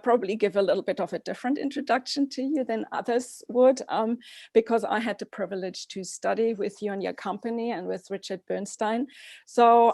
probably give a little bit of a different introduction to you than others would, because I had the privilege to study with you and your company and with Richard Bernstein. So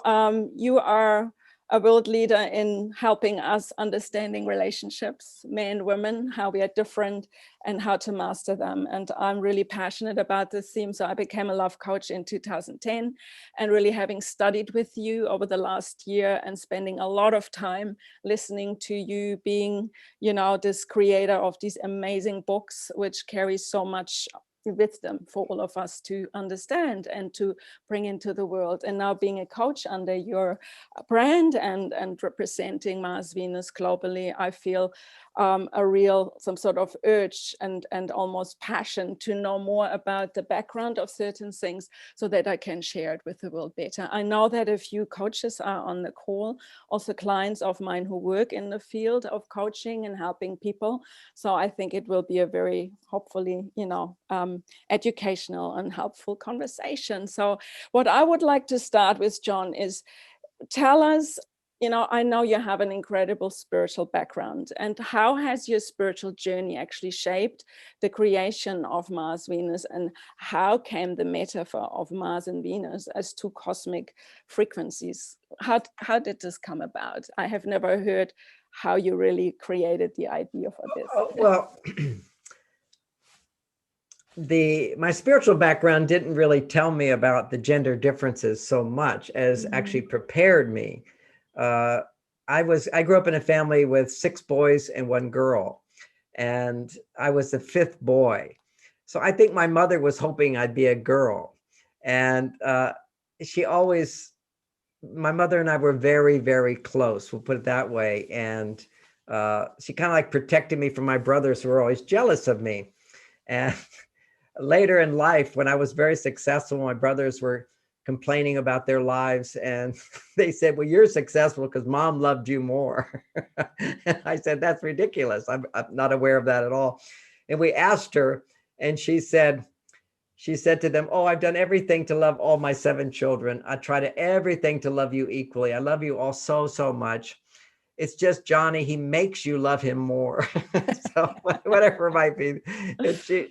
you are a world leader in helping us understanding relationships, men, women, how we are different and how to master them. And I'm really passionate about this theme. So I became a love coach in 2010, and really having studied with you over the last year and spending a lot of time listening to you, being, you know, this creator of these amazing books, which carry so much wisdom for all of us to understand and to bring into the world. And now being a coach under your brand and representing Mars Venus globally, I feel some sort of urge and almost passion to know more about the background of certain things so that I can share it with the world better. I know that a few coaches are on the call, also clients of mine who work in the field of coaching and helping people. So I think it will be a very, hopefully, you know, educational and helpful conversation. So what I would like to start with, John, is tell us, you know, I know you have an incredible spiritual background, and how has your spiritual journey actually shaped the creation of Mars Venus, and how came the metaphor of Mars and Venus as two cosmic frequencies? How did this come about? I have never heard how you really created the idea for this. Well, my spiritual background didn't really tell me about the gender differences so much as actually prepared me. I grew up in a family with 6 boys and 1 girl, and I was the 5th boy. So I think my mother was hoping I'd be a girl. And my mother and I were very, very close, we'll put it that way. And she kind of like protected me from my brothers who were always jealous of me. And later in life, when I was very successful, my brothers were complaining about their lives, and they said, well, you're successful because mom loved you more. And I said, that's ridiculous. I'm not aware of that at all. And we asked her, and she said to them, oh, I've done everything to love all my 7 children. I try to everything to love you equally. I love you all so, so much. It's just Johnny, he makes you love him more. So whatever it might be. And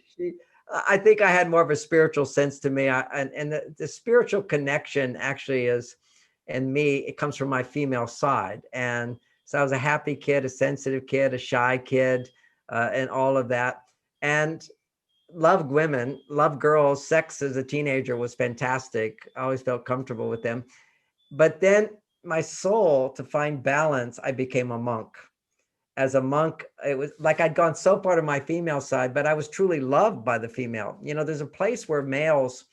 I think I had more of a spiritual sense to me. And the spiritual connection actually is, in me, it comes from my female side. And so I was a happy kid, a sensitive kid, a shy kid, and all of that. And loved women, loved girls. Sex as a teenager was fantastic. I always felt comfortable with them. But then my soul, to find balance, I became a monk. As a monk, it was like I'd gone so far to my female side, but I was truly loved by the female. You know, there's a place where males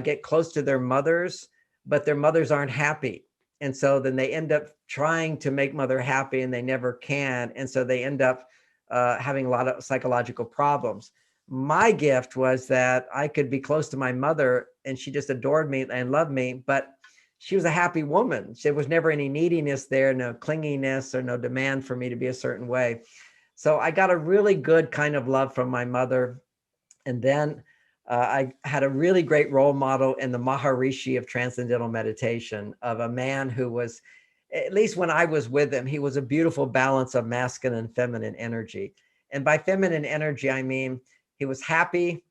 get close to their mothers, but their mothers aren't happy. And so then they end up trying to make mother happy, and they never can. And so they end up having a lot of psychological problems. My gift was that I could be close to my mother, and she just adored me and loved me, but she was a happy woman. There was never any neediness there, no clinginess or no demand for me to be a certain way. So I got a really good kind of love from my mother. And then I had a really great role model in the Maharishi of Transcendental Meditation, of a man who was, at least when I was with him, he was a beautiful balance of masculine and feminine energy. And by feminine energy, I mean, he was happy,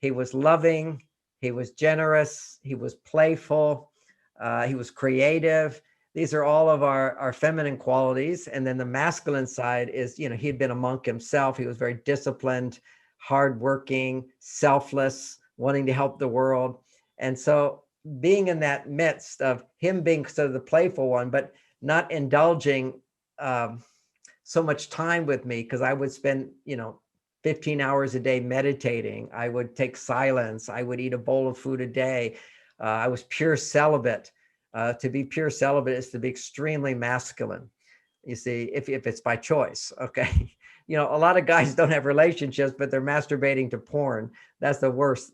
he was loving, he was generous, he was playful, he was creative. These are all of our feminine qualities. And then the masculine side is, you know, he'd been a monk himself. He was very disciplined, hardworking, selfless, wanting to help the world. And so being in that midst of him being sort of the playful one, but not indulging so much time with me, because I would spend, 15 hours a day meditating. I would take silence. I would eat a bowl of food a day. I was pure celibate. To be pure celibate is to be extremely masculine. You see, if it's by choice, okay. A lot of guys don't have relationships, but they're masturbating to porn. That's the worst,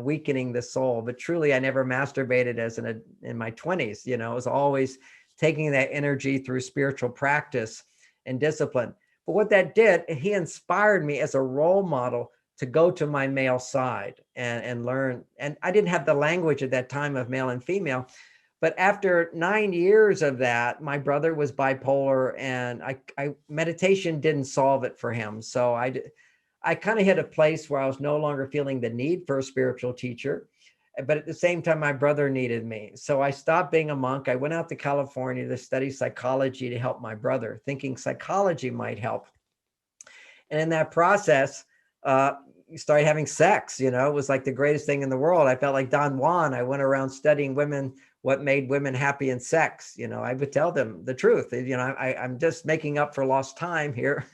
weakening the soul. But truly, I never masturbated in my 20s. It was always taking that energy through spiritual practice and discipline. But what that did, he inspired me as a role model to go to my male side and learn. And I didn't have the language at that time of male and female, But after 9 years of that, my brother was bipolar, and meditation didn't solve it for him. So I kind of hit a place where I was no longer feeling the need for a spiritual teacher. But at the same time, my brother needed me. So I stopped being a monk. I went out to California to study psychology to help my brother, thinking psychology might help. And in that process, started having sex. It was like the greatest thing in the world. I felt like Don Juan. I went around studying women, what made women happy in sex. I would tell them the truth. I'm just making up for lost time here.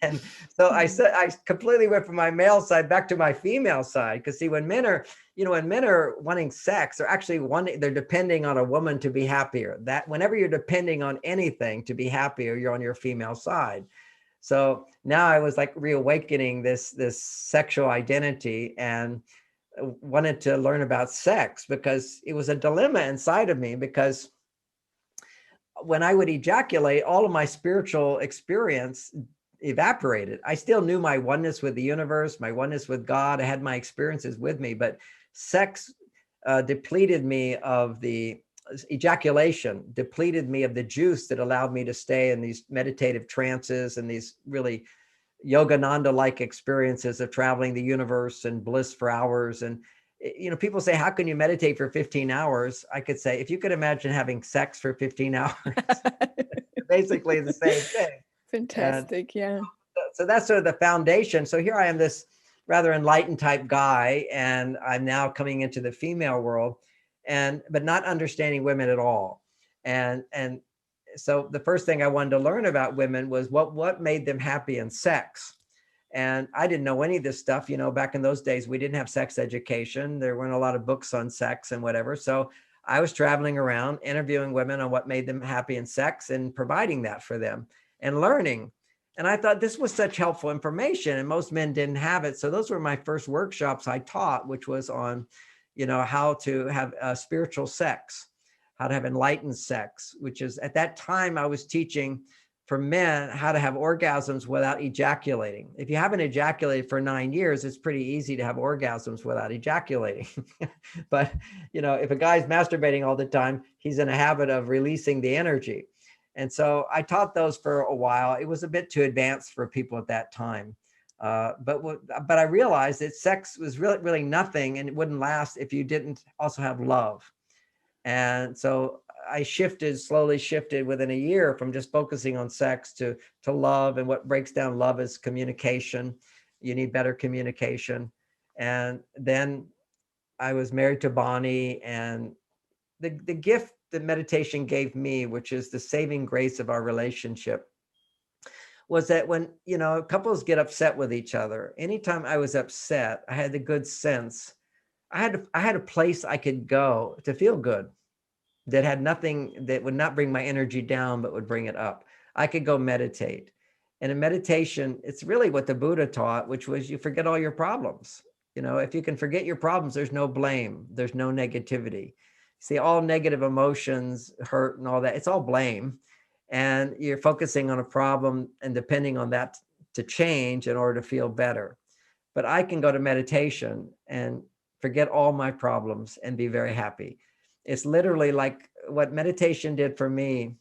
and so I said, I completely went from my male side back to my female side. Because see, when men are wanting sex, they're depending on a woman to be happier. That whenever you're depending on anything to be happier, you're on your female side. So now I was like reawakening this sexual identity, and wanted to learn about sex, because it was a dilemma inside of me, because when I would ejaculate, all of my spiritual experience evaporated. I still knew my oneness with the universe, my oneness with God. I had my experiences with me, but sex depleted me of the ejaculation, depleted me of the juice that allowed me to stay in these meditative trances and these really Yogananda-like experiences of traveling the universe and bliss for hours. And, people say, how can you meditate for 15 hours? I could say, if you could imagine having sex for 15 hours, basically the same thing. Fantastic. Yeah. So that's sort of the foundation. So here I am, this rather enlightened type guy, and I'm now coming into the female world, but not understanding women at all. And so the first thing I wanted to learn about women was what made them happy in sex. And I didn't know any of this stuff. Back in those days, we didn't have sex education. There weren't a lot of books on sex and whatever. So I was traveling around interviewing women on what made them happy in sex and providing that for them and learning. And I thought this was such helpful information, and most men didn't have it. So those were my first workshops I taught, which was on, how to have spiritual sex, how to have enlightened sex, which is, at that time I was teaching for men how to have orgasms without ejaculating. If you haven't ejaculated for 9 years, it's pretty easy to have orgasms without ejaculating. But, if a guy's masturbating all the time, he's in a habit of releasing the energy. And so I taught those for a while. It was a bit too advanced for people at that time. But I realized that sex was really nothing, and it wouldn't last if you didn't also have love. And so I slowly shifted within a year from just focusing on sex to love. And what breaks down love is communication. You need better communication. And then I was married to Bonnie, and the gift that meditation gave me, which is the saving grace of our relationship, was that when, couples get upset with each other, anytime I was upset, I had the good sense. I had a place I could go to feel good, that had nothing, that would not bring my energy down, but would bring it up. I could go meditate. And in meditation, it's really what the Buddha taught, which was you forget all your problems. If you can forget your problems, there's no blame, there's no negativity. See, all negative emotions, hurt and all that, it's all blame. And you're focusing on a problem and depending on that to change in order to feel better. But I can go to meditation and forget all my problems and be very happy. It's literally like what meditation did for me.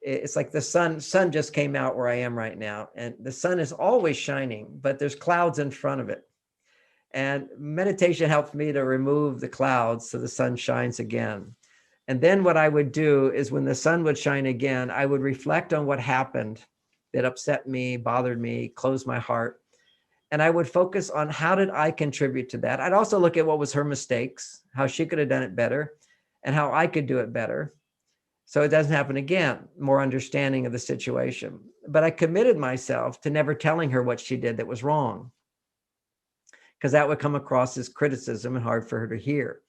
It's like the sun just came out where I am right now. And the sun is always shining, but there's clouds in front of it. And meditation helped me to remove the clouds so the sun shines again. And then what I would do is when the sun would shine again, I would reflect on what happened that upset me, bothered me, closed my heart. And I would focus on how did I contribute to that. I'd also look at what was her mistakes, how she could have done it better, and how I could do it better, so it doesn't happen again, more understanding of the situation. But I committed myself to never telling her what she did that was wrong, because that would come across as criticism and hard for her to hear.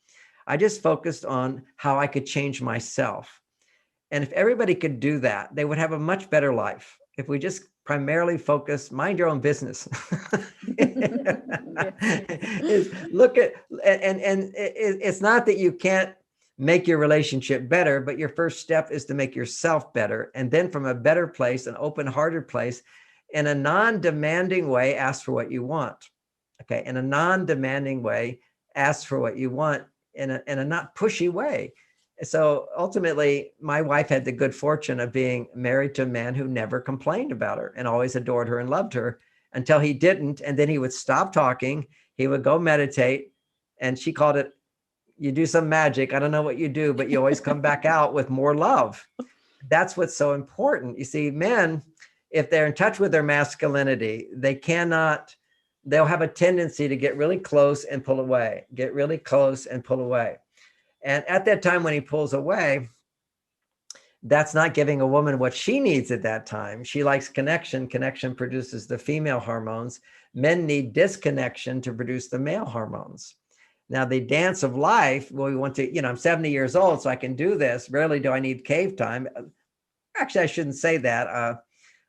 I just focused on how I could change myself. And if everybody could do that, they would have a much better life. If we just primarily focus, mind your own business. Is look at, and it's not that you can't make your relationship better, but your first step is to make yourself better. And then from a better place, an open-hearted place, in a non-demanding way, ask for what you want. In a non-demanding way, ask for what you want in a not pushy way. So ultimately, my wife had the good fortune of being married to a man who never complained about her and always adored her and loved her until he didn't. And then he would stop talking. He would go meditate. And she called it, you do some magic. I don't know what you do, but you always come back out with more love. That's what's so important. You see, men, if they're in touch with their masculinity, they'll have a tendency to get really close and pull away, get really close and pull away. And at that time when he pulls away, that's not giving a woman what she needs at that time. She likes connection. Connection produces the female hormones. Men need disconnection to produce the male hormones. Now, the dance of life, well, we want to, I'm 70 years old, so I can do this. Rarely do I need cave time. Actually, I shouldn't say that.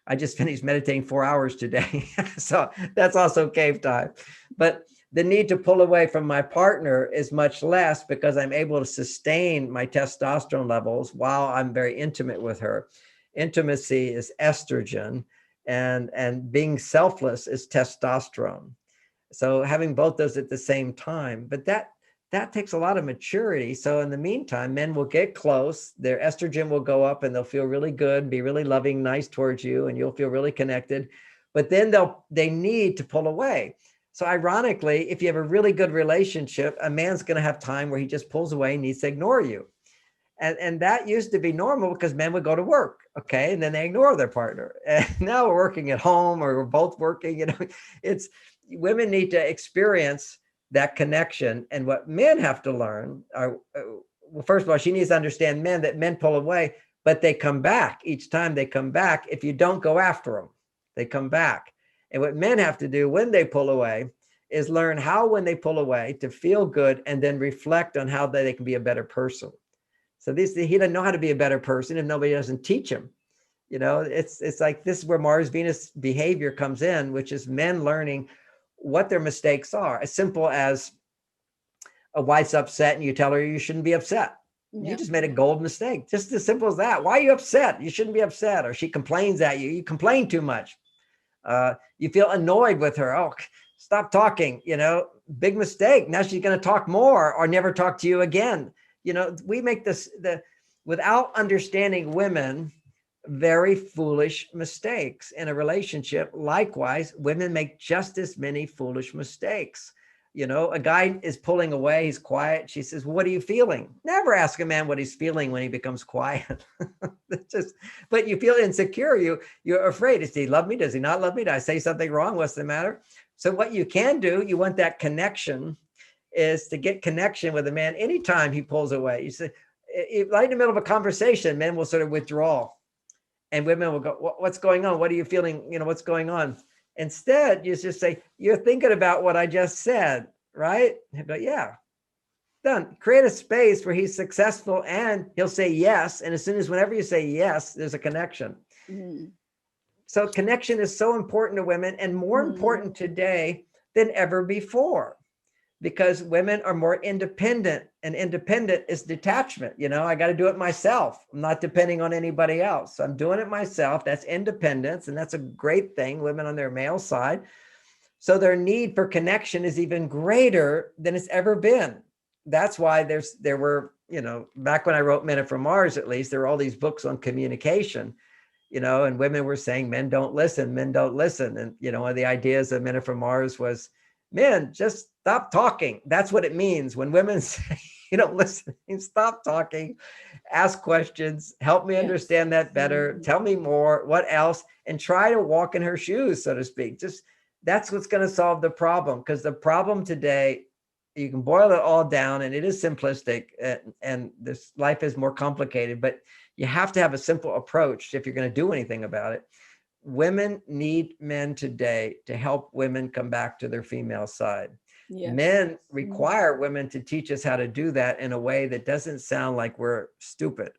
I just finished meditating 4 hours today. So that's also cave time. But the need to pull away from my partner is much less because I'm able to sustain my testosterone levels while I'm very intimate with her. Intimacy is estrogen, and being selfless is testosterone. So having both those at the same time, but that takes a lot of maturity. So in the meantime, men will get close, their estrogen will go up and they'll feel really good, be really loving, nice towards you, and you'll feel really connected. But then they need to pull away. So ironically, if you have a really good relationship, a man's going to have time where he just pulls away and needs to ignore you. And that used to be normal because men would go to work, okay, and then they ignore their partner. And now we're working at home or we're both working. It's women need to experience that connection. And what men have to learn are, well, first of all, she needs to understand that men pull away, but they come back. Each time they come back, if you don't go after them, they come back. And what men have to do when they pull away is learn how, when they pull away, to feel good and then reflect on how they can be a better person. So he doesn't know how to be a better person if nobody doesn't teach him. It's like this is where Mars-Venus behavior comes in, which is men learning what their mistakes are. As simple as a wife's upset and you tell her you shouldn't be upset. Yeah. You just made a gold mistake. Just as simple as that. Why are you upset? You shouldn't be upset. Or she complains at you. You complain too much. You feel annoyed with her. Oh, stop talking, big mistake. Now she's going to talk more or never talk to you again. We make without understanding women, very foolish mistakes in a relationship. Likewise, women make just as many foolish mistakes. A guy is pulling away, he's quiet. She says, well, what are you feeling? Never ask a man what he's feeling when he becomes quiet. But you feel insecure. You're afraid. Does he love me? Does he not love me? Did I say something wrong? What's the matter? So what you can do, you want that connection, is to get connection with a man anytime he pulls away. You say, right in the middle of a conversation, men will sort of withdraw. And women will go, what's going on? What are you feeling? What's going on? Instead, you just say, you're thinking about what I just said, right? But yeah, done. Create a space where he's successful and he'll say yes. And as soon as whenever you say yes, there's a connection. Mm. So connection is so important to women and more important today than ever before. Because women are more independent, and independent is detachment. I got to do it myself. I'm not depending on anybody else. I'm doing it myself. That's independence. And that's a great thing, women on their male side. So their need for connection is even greater than it's ever been. That's why there were, back when I wrote Men Are From Mars, at least, there were all these books on communication, and women were saying men don't listen. And, one of the ideas of Men Are From Mars was, men, just stop talking. That's what it means. When women say, listen, stop talking, ask questions, help me understand that better, tell me more, what else, and try to walk in her shoes, so to speak. Just that's what's going to solve the problem. Because the problem today, you can boil it all down, and it is simplistic, and this life is more complicated, but you have to have a simple approach if you're going to do anything about it. Women need men today to help women come back to their female side. Yes. Men require women to teach us how to do that in a way that doesn't sound like we're stupid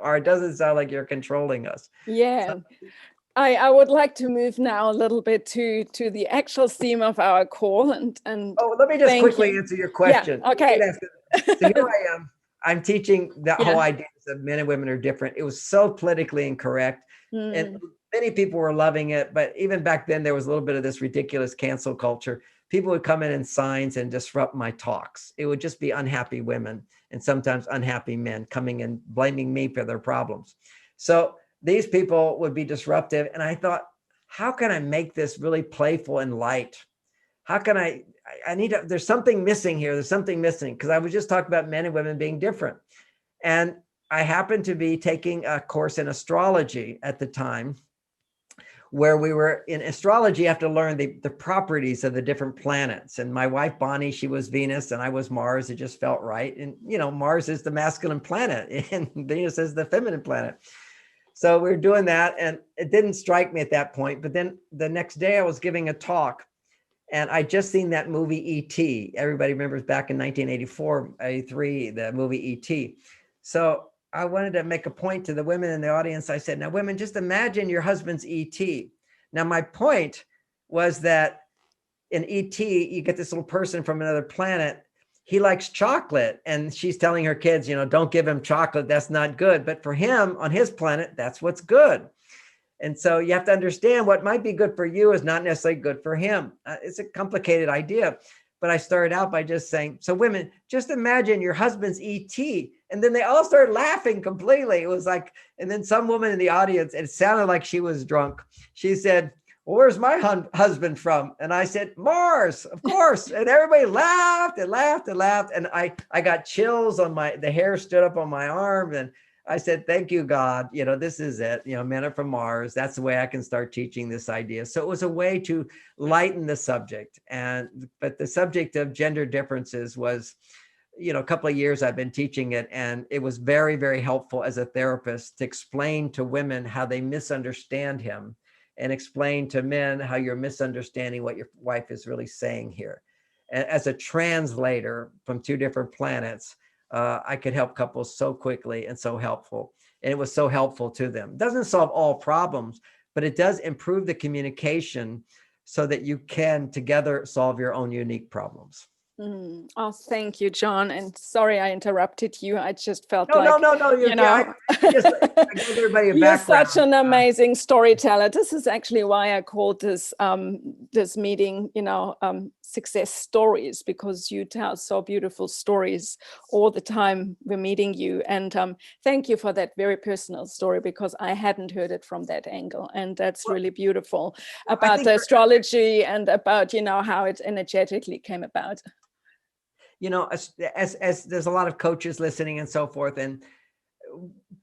or it doesn't sound like you're controlling us. Yeah. So, I would like to move now a little bit to the actual theme of our call and let me just quickly answer your question. Yeah, okay. So here I am. I'm teaching that whole idea that men and women are different. It was so politically incorrect. And many people were loving it, but even back then there was a little bit of this ridiculous cancel culture. People would come in signs and disrupt my talks. It would just be unhappy women and sometimes unhappy men coming and blaming me for their problems. So these people would be disruptive. And I thought, how can I make this really playful and light? How can I need to, there's something missing here. There's something missing, because I was just talking about men and women being different. And I happened to be taking a course in astrology at the time, where we were in astrology, you have to learn the properties of the different planets. And my wife, Bonnie, she was Venus and I was Mars. It just felt right. And, you know, Mars is the masculine planet and Venus is the feminine planet. So we were doing that and it didn't strike me at that point. But then the next day I was giving a talk and I just seen that movie E.T. Everybody remembers back in 1984, 83, the movie E.T. So I wanted to make a point to the women in the audience. I said, now women, just imagine your husband's ET. Now my point was that in ET, you get this little person from another planet. He likes chocolate and she's telling her kids, you know, don't give him chocolate. That's not good. But for him on his planet, that's what's good. And so you have to understand what might be good for you is not necessarily good for him. It's a complicated idea. But I started out by just saying, so women, just imagine your husband's ET. And then they all started laughing completely. It was like, and then some woman in the audience, it sounded like she was drunk. She said, well, where's my husband from? And I said, Mars, of course. And everybody laughed and laughed and laughed. And I got chills on the hair stood up on my arm. And I said, thank you, God. You know, this is it. You know, men are from Mars. That's the way I can start teaching this idea. So it was a way to lighten the subject. But the subject of gender differences was, you know, a couple of years I've been teaching it. And it was very, very helpful as a therapist to explain to women how they misunderstand him and explain to men how you're misunderstanding what your wife is really saying here. And as a translator from two different planets, I could help couples so quickly and so helpful. And it was so helpful to them. It doesn't solve all problems, but it does improve the communication so that you can together solve your own unique problems. Oh, thank you, John. And sorry I interrupted you. I just felt No. you know, I give everybody a you're background. such an amazing storyteller. This is actually why I called this this meeting, you know, success stories, because you tell so beautiful stories all the time we're meeting you. And thank you for that very personal story, because I hadn't heard it from that angle. And that's really beautiful about the astrology and about, you know, how it energetically came about. You know, as there's a lot of coaches listening and so forth, and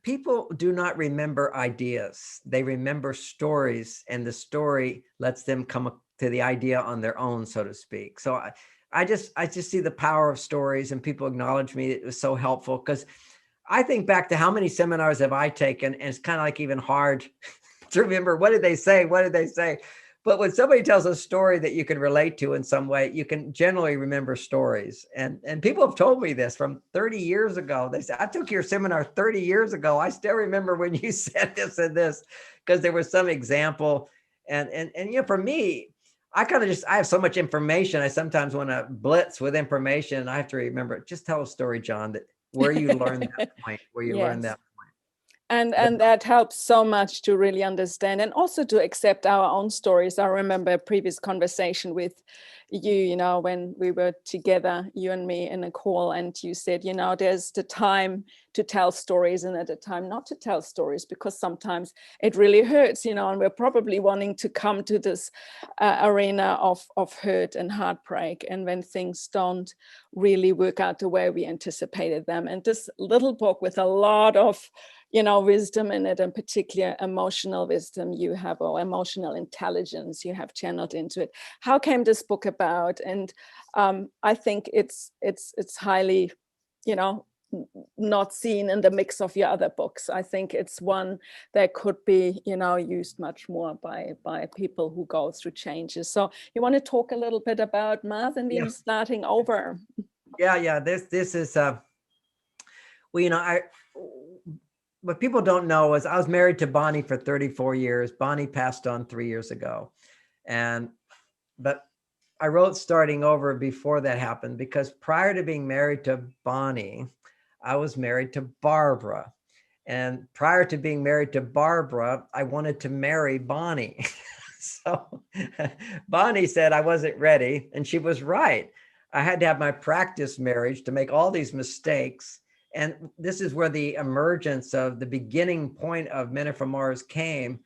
people do not remember ideas. They remember stories, and the story lets them come to the idea on their own, so to speak. So I just see the power of stories, and people acknowledge me. It was so helpful, because I think back to how many seminars have I taken, and it's kind of like even hard to remember, what did they say? What did they say? But when somebody tells a story that you can relate to in some way, you can generally remember stories. And people have told me this from 30 years ago. They said, I took your seminar 30 years ago. I still remember when you said this and this, because there was some example. And you know, for me, I have so much information. I sometimes want to blitz with information. I have to remember, just tell a story, John, that where you learned that point, where you learned that. And that helps so much to really understand, and also to accept our own stories. I remember a previous conversation with you, you know, when we were together, you and me, in a call, and you said, you know, there's the time to tell stories and at a time not to tell stories, because sometimes it really hurts, you know, and we're probably wanting to come to this arena of hurt and heartbreak, and when things don't really work out the way we anticipated them. And this little book with a lot of, you know, wisdom in it, and particular emotional wisdom you have, or emotional intelligence you have channeled into it. How came this book about? And I think it's highly, you know, not seen in the mix of your other books. I think it's one that could be, you know, used much more by people who go through changes. So you want to talk a little bit about Mars and then starting over? Yeah. This is, well, you know, what people don't know is I was married to Bonnie for 34 years. Bonnie passed on 3 years ago. But I wrote Starting Over before that happened, because prior to being married to Bonnie, I was married to Barbara. And prior to being married to Barbara, I wanted to marry Bonnie. So Bonnie said I wasn't ready, and she was right. I had to have my practice marriage to make all these mistakes. And this is where the emergence of the beginning point of Men Are From Mars came,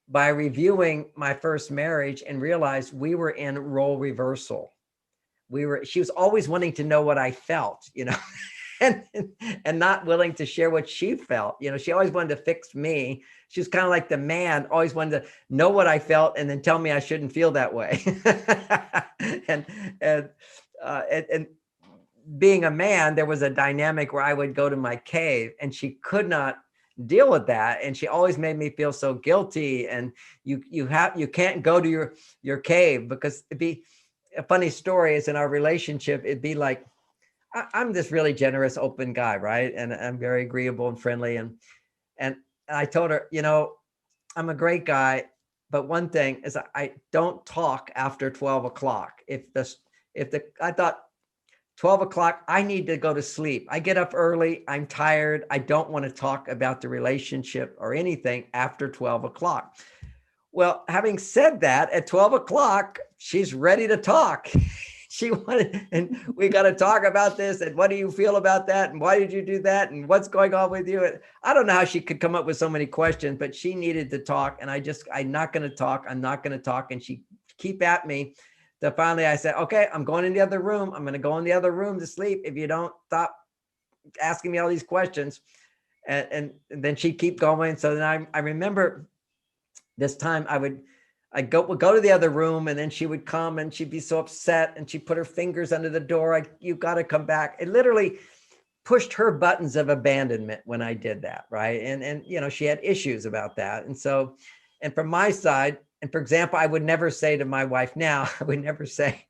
by reviewing my first marriage and realized we were in role reversal. She was always wanting to know what I felt, and and not willing to share what she felt. She always wanted to fix me. She was kind of like the man, always wanted to know what I felt and then tell me I shouldn't feel that way. and and and being a man, there was a dynamic where I would go to my cave, and she could not deal with that, and she always made me feel so guilty. And you can't go to your cave, because it'd be a funny story is in our relationship, it'd be like, I'm this really generous, open guy, right? And I'm very agreeable and friendly. And I told her, I'm a great guy, but one thing is I don't talk after 12 o'clock. I thought 12 o'clock, I need to go to sleep. I get up early. I'm tired. I don't want to talk about the relationship or anything after 12 o'clock. Well, having said that, at 12 o'clock, she's ready to talk. She wanted, and we got to talk about this. And what do you feel about that? And why did you do that? And what's going on with you? I don't know how she could come up with so many questions, but she needed to talk. And I'm not going to talk. I'm not going to talk. And she keep at me. So finally I said, okay, I'm going in the other room. I'm going to go in the other room to sleep if you don't stop asking me all these questions. And then she'd keep going. So then I remember this time I'd go to the other room, and then she would come and she'd be so upset, and she'd put her fingers under the door. You got to come back. It literally pushed her buttons of abandonment when I did that. Right. And she had issues about that. And so, and from my side, and for example, I would never say to my wife now, I would never say,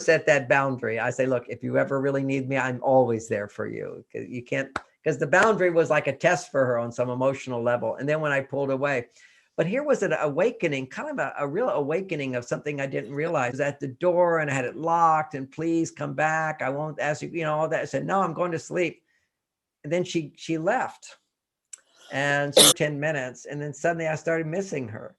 set that boundary. I say, look, if you ever really need me, I'm always there for you. You can't, because the boundary was like a test for her on some emotional level. And then when I pulled away, but here was an awakening, kind of a real awakening of something I didn't realize. I was at the door and I had it locked, and please come back. I won't ask you, you know, all that. I said, no, I'm going to sleep. And then she left, and she 10 minutes. And then suddenly I started missing her.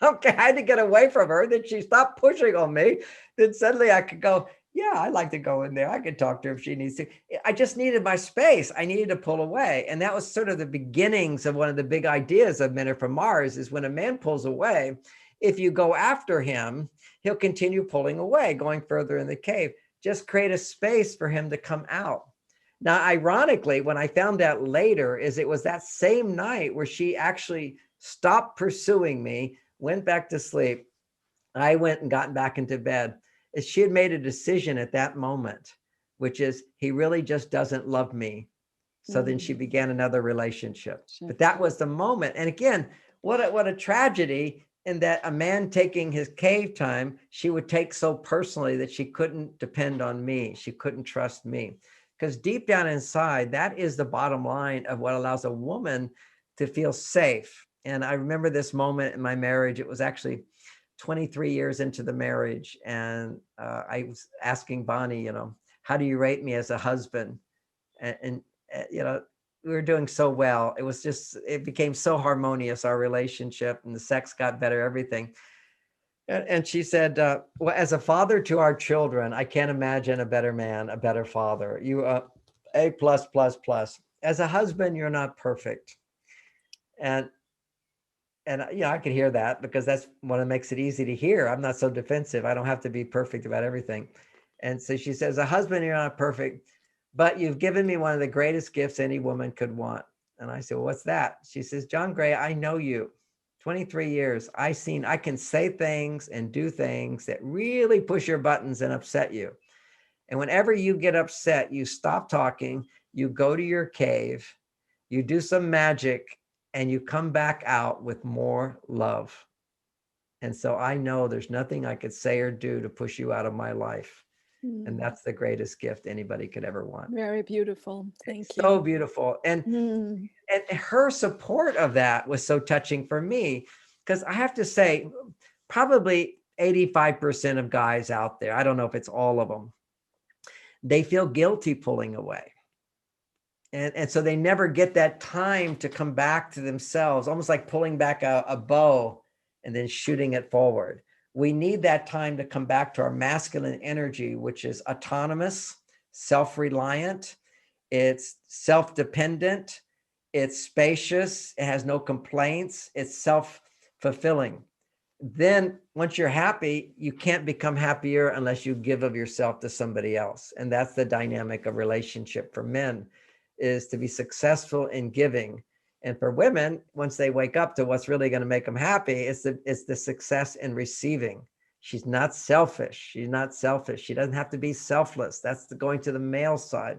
Okay, I had to get away from her. Then she stopped pushing on me. Then suddenly I could go, yeah, I'd like to go in there. I could talk to her if she needs to. I just needed my space. I needed to pull away. And that was sort of the beginnings of one of the big ideas of Men Are From Mars, is when a man pulls away, if you go after him, he'll continue pulling away, going further in the cave. Just create a space for him to come out. Now, ironically, when I found out later, is it was that same night where she actually stopped pursuing me, went back to sleep. I went and got back into bed. She had made a decision at that moment, which is, he really just doesn't love me. So then she began another relationship. But that was the moment. And again, what a tragedy, in that a man taking his cave time, she would take so personally that she couldn't depend on me. She couldn't trust me. Because deep down inside, that is the bottom line of what allows a woman to feel safe. And I remember this moment in my marriage. It was actually 23 years into the marriage. And I was asking Bonnie, you know, how do you rate me as a husband? And you know, we were doing so well. It was just, it became so harmonious, our relationship, and the sex got better, everything. And she said, well, as a father to our children, I can't imagine a better man, a better father. You are A+++. As a husband, you're not perfect. And yeah, I could hear that, because that's what makes it easy to hear. I'm not so defensive. I don't have to be perfect about everything. And so she says, a husband, you're not perfect, but you've given me one of the greatest gifts any woman could want. And I said, well, what's that? She says, John Gray, I know you. 23 years. I can say things and do things that really push your buttons and upset you. And whenever you get upset, you stop talking, you go to your cave, you do some magic, and you come back out with more love. And so I know there's nothing I could say or do to push you out of my life. And that's the greatest gift anybody could ever want. Very beautiful. Thank you. So beautiful. And her support of that was so touching for me, because I have to say, probably 85% of guys out there, I don't know if it's all of them, they feel guilty pulling away. And so they never get that time to come back to themselves, almost like pulling back a bow and then shooting it forward. We need that time to come back to our masculine energy, which is autonomous, self-reliant, it's self-dependent, it's spacious, it has no complaints, it's self-fulfilling. Then once you're happy, you can't become happier unless you give of yourself to somebody else. And that's the dynamic of relationship for men, is to be successful in giving. And for women, once they wake up to what's really going to make them happy, it's the success in receiving. She's not selfish. She's not selfish. She doesn't have to be selfless. That's going to the male side.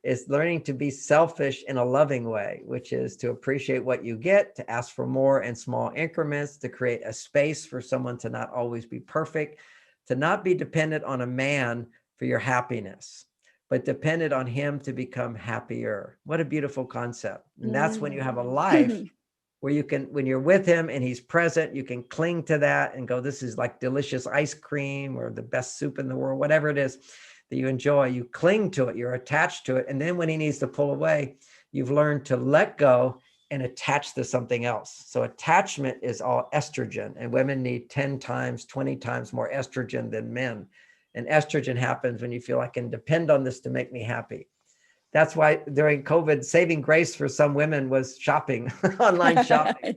It's learning to be selfish in a loving way, which is to appreciate what you get, to ask for more in small increments, to create a space for someone to not always be perfect, to not be dependent on a man for your happiness, but dependent on him to become happier. What a beautiful concept. And that's when you have a life where you can, when you're with him and he's present, you can cling to that and go, this is like delicious ice cream or the best soup in the world, whatever it is that you enjoy, you cling to it, you're attached to it. And then when he needs to pull away, you've learned to let go and attach to something else. So attachment is all estrogen, and women need 10 times, 20 times more estrogen than men. And estrogen happens when you feel I can depend on this to make me happy. That's why during COVID, saving grace for some women was shopping, online shopping.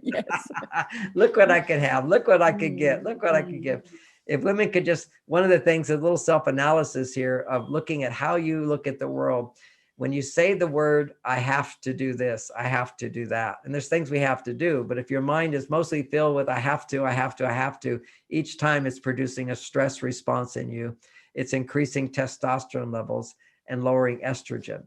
Look what I could have. Look what I could get. Look what I could give. If women could just, one of the things, a little self-analysis here of looking at how you look at the world. When you say the word, I have to do this, I have to do that. And there's things we have to do. But if your mind is mostly filled with I have to, each time it's producing a stress response in you. It's increasing testosterone levels and lowering estrogen.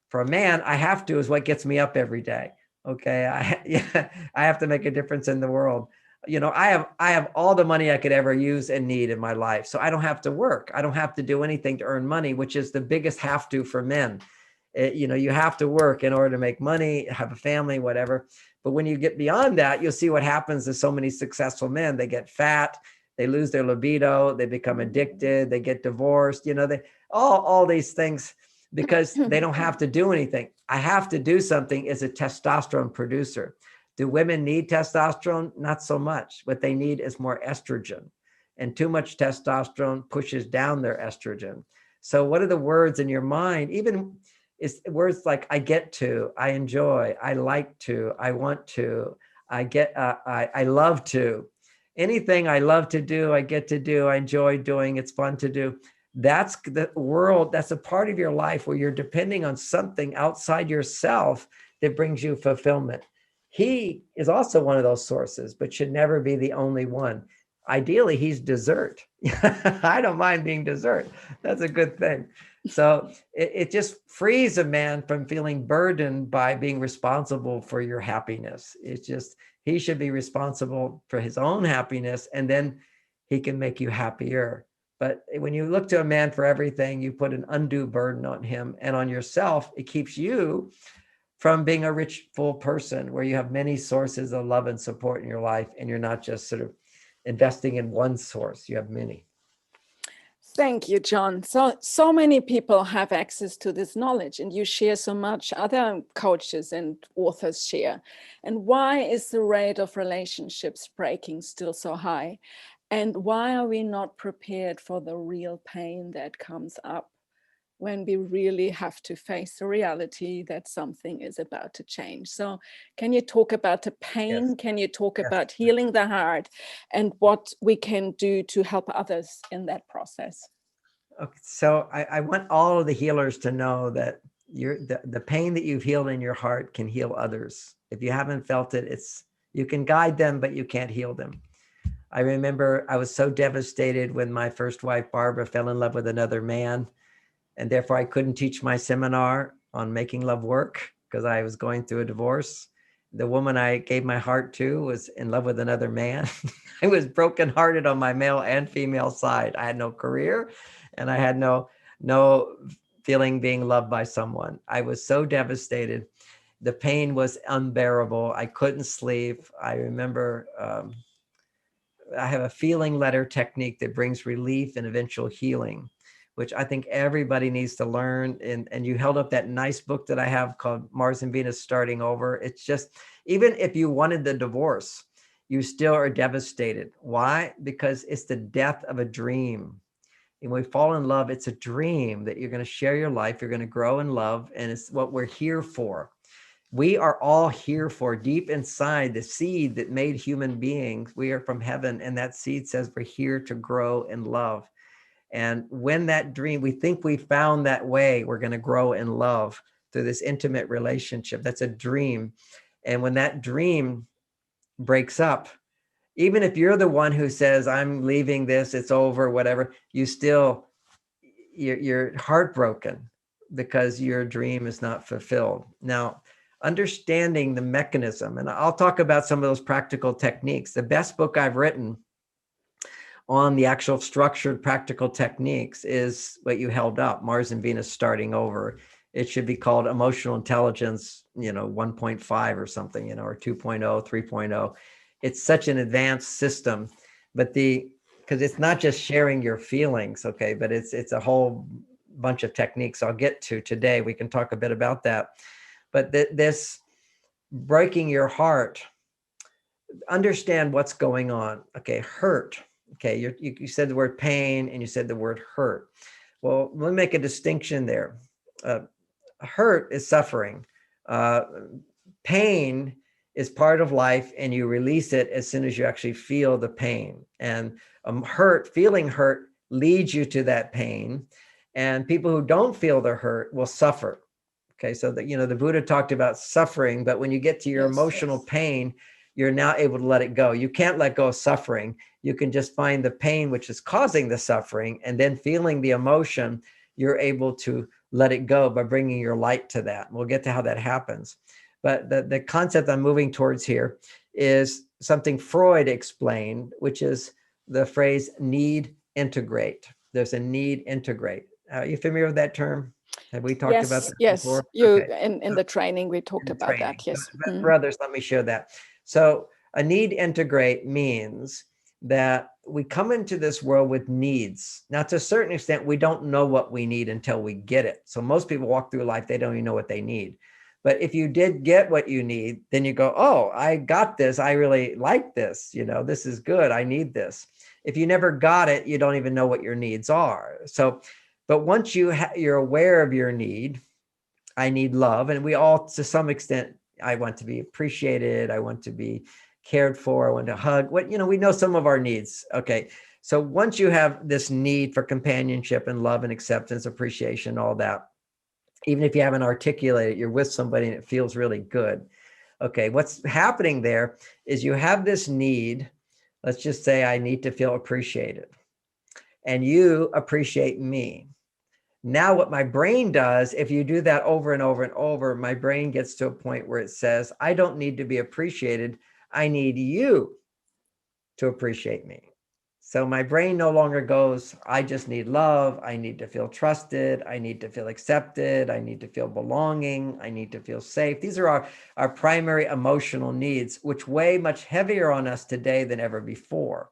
For a man, I have to is what gets me up every day. Okay, I have to make a difference in the world. I have all the money I could ever use and need in my life. So I don't have to work. I don't have to do anything to earn money, which is the biggest have to for men. You have to work in order to make money, have a family, whatever. But when you get beyond that, you'll see what happens to so many successful men. They get fat, they lose their libido, they become addicted, they get divorced, they all these things because they don't have to do anything. I have to do something as a testosterone producer. Do women need testosterone? Not so much. What they need is more estrogen. And too much testosterone pushes down their estrogen. So what are the words in your mind? Even it's words like I get to, I enjoy, I like to, I want to, I love to. Anything I love to do, I get to do, I enjoy doing, it's fun to do. That's the world, that's a part of your life where you're depending on something outside yourself that brings you fulfillment. He is also one of those sources, but should never be the only one. Ideally, he's dessert. I don't mind being dessert. That's a good thing. So it just frees a man from feeling burdened by being responsible for your happiness. It's just, he should be responsible for his own happiness, and then he can make you happier. But when you look to a man for everything, you put an undue burden on him and on yourself. It keeps you from being a rich, full person where you have many sources of love and support in your life, and you're not just sort of investing in one source, you have many. Thank you, John. So many people have access to this knowledge, and you share so much other coaches and authors share. And why is the rate of relationships breaking still so high? And why are we not prepared for the real pain that comes up when we really have to face the reality that something is about to change? So can you talk about the pain? Yes. Can you talk about healing the heart and what we can do to help others in that process? Okay, so I want all of the healers to know that the pain that you've healed in your heart can heal others. If you haven't felt it, you can guide them, but you can't heal them. I remember I was so devastated when my first wife, Barbara, fell in love with another man. And therefore, I couldn't teach my seminar on making love work because I was going through a divorce. The woman I gave my heart to was in love with another man. I was brokenhearted on my male and female side. I had no career, and I had no feeling being loved by someone. I was so devastated. The pain was unbearable. I couldn't sleep. I remember I have a feeling letter technique that brings relief and eventual healing, which I think everybody needs to learn. And you held up that nice book that I have called Mars and Venus Starting Over. It's just, even if you wanted the divorce, you still are devastated. Why? Because it's the death of a dream. And when we fall in love, it's a dream that you're going to share your life, you're going to grow in love, and it's what we're here for. We are all here for, deep inside the seed that made human beings. We are from heaven, and that seed says we're here to grow in love. And when that dream, we think we found that way, we're going to grow in love through this intimate relationship. That's a dream. And when that dream breaks up, even if you're the one who says, I'm leaving this, it's over, whatever, you're heartbroken because your dream is not fulfilled. Now, understanding the mechanism, and I'll talk about some of those practical techniques. The best book I've written on the actual structured practical techniques is what you held up, Mars and Venus Starting Over. It should be called Emotional Intelligence, 1.5 or something, or 2.0, 3.0. It's such an advanced system, but because it's not just sharing your feelings, okay, but it's a whole bunch of techniques I'll get to today. We can talk a bit about that. But this breaking your heart, understand what's going on. Okay, hurt. Okay, you said the word pain and you said the word hurt. Well, let me make a distinction there. Hurt is suffering. Pain is part of life, and you release it as soon as you actually feel the pain. And feeling hurt leads you to that pain. And people who don't feel the hurt will suffer. Okay, so that the Buddha talked about suffering, but when you get to your emotional pain, you're now able to let it go. You can't let go of suffering. You can just find the pain which is causing the suffering, and then feeling the emotion, you're able to let it go by bringing your light to that. We'll get to how that happens. But the concept I'm moving towards here is something Freud explained, which is the phrase need integrate. There's a need integrate. Are you familiar with that term? Have we talked about Yes, that yes. before? You Okay. in the training we talked about Training. that. Yes. But for others, let me share that. So a need integrate means that we come into this world with needs. Now, to a certain extent, we don't know what we need until we get it. So most people walk through life, they don't even know what they need. But if you did get what you need, then you go, oh, I got this. I really like this. You know, this is good. I need this. If you never got it, you don't even know what your needs are. So, but once you're aware of your need, I need love. And we all, to some extent, I want to be appreciated. I want to be cared for. I want to hug. We know some of our needs. Okay. So once you have this need for companionship and love and acceptance, appreciation, all that, even if you haven't articulated it, you're with somebody and it feels really good. Okay. What's happening there is you have this need. Let's just say I need to feel appreciated, and you appreciate me. Now, what my brain does, if you do that over and over and over, my brain gets to a point where it says, I don't need to be appreciated. I need you to appreciate me. So my brain no longer goes, I just need love. I need to feel trusted. I need to feel accepted. I need to feel belonging. I need to feel safe. These are our primary emotional needs, which weigh much heavier on us today than ever before.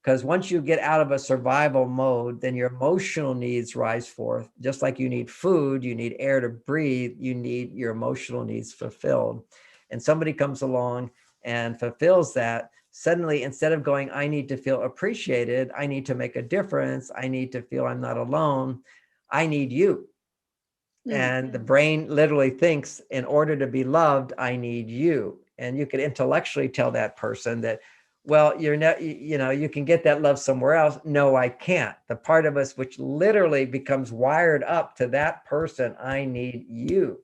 Because once you get out of a survival mode, then your emotional needs rise forth. Just like you need food, you need air to breathe, you need your emotional needs fulfilled. And somebody comes along and fulfills that. Suddenly, instead of going, I need to feel appreciated, I need to make a difference, I need to feel I'm not alone, I need you. And the brain literally thinks, in order to be loved, I need you. And you could intellectually tell that person that, well, you're not, you can get that love somewhere else. No, I can't. The part of us which literally becomes wired up to that person, I need you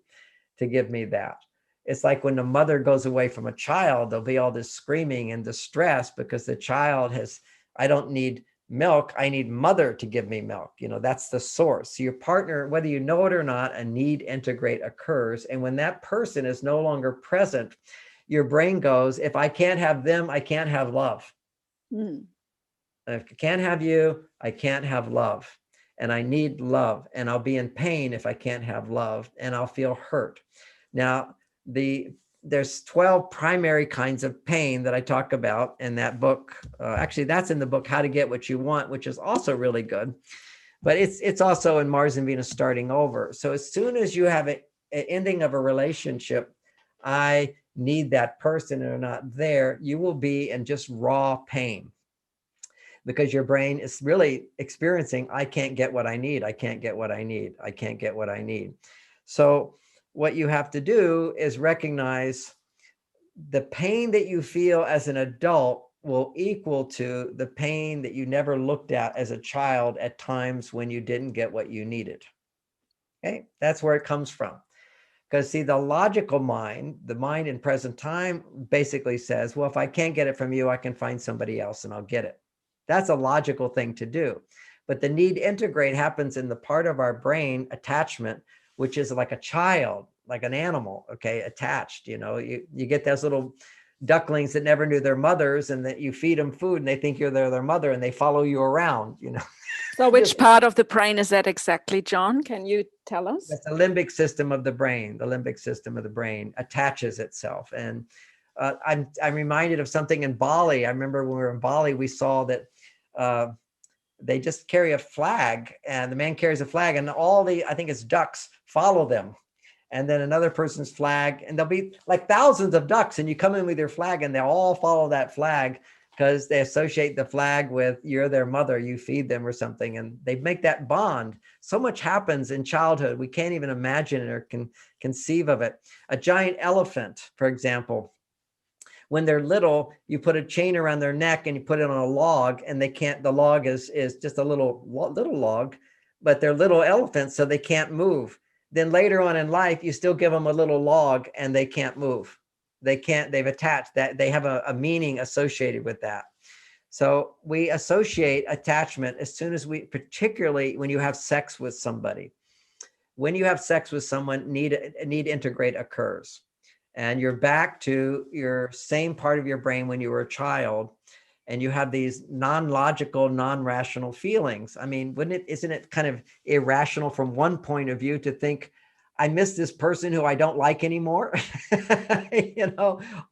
to give me that. It's like when the mother goes away from a child, there'll be all this screaming and distress because the child I don't need milk, I need mother to give me milk. That's the source. So your partner, whether you know it or not, a need integrate occurs. And when that person is no longer present, your brain goes, if I can't have them, I can't have love. If I can't have you, I can't have love. And I need love. And I'll be in pain if I can't have love. And I'll feel hurt. Now, there's 12 primary kinds of pain that I talk about in that book. Actually, that's in the book, How to Get What You Want, which is also really good. But it's also in Mars and Venus Starting Over. So as soon as you have an ending of a relationship, I need that person and they're not there, you will be in just raw pain. Because your brain is really experiencing, I can't get what I need. I can't get what I need. I can't get what I need. So what you have to do is recognize the pain that you feel as an adult will equal to the pain that you never looked at as a child at times when you didn't get what you needed. Okay, that's where it comes from. Because see, the logical mind, the mind in present time basically says, well, if I can't get it from you, I can find somebody else and I'll get it. That's a logical thing to do. But the need integrate happens in the part of our brain, attachment, which is like a child, like an animal, okay, attached. You get those little ducklings that never knew their mothers, and that you feed them food and they think you're their mother and they follow you around. So which part of the brain is that exactly, John? Can you tell us? That's the limbic system of the brain. The limbic system of the brain attaches itself. And I'm reminded of something in Bali. I remember when we were in Bali, we saw that they just carry a flag, and the man carries a flag, and I think it's ducks follow them. And then another person's flag, and there'll be like thousands of ducks, and you come in with your flag and they all follow that flag because they associate the flag with you're their mother, you feed them or something, and they make that bond. So much happens in childhood. We can't even imagine it or can conceive of it. A giant elephant, for example, when they're little, you put a chain around their neck and you put it on a log, and the log is just a little log, but they're little elephants, so they can't move. Then later on in life, you still give them a little log and they can't move. They've attached that. They have a meaning associated with that. So we associate attachment as soon as particularly when you have sex with somebody. When you have sex with someone, need integrate occurs. and you're back to your same part of your brain when you were a child, and you have these non-logical, non-rational feelings. I mean, isn't it kind of irrational from one point of view to think, I miss this person who I don't like anymore,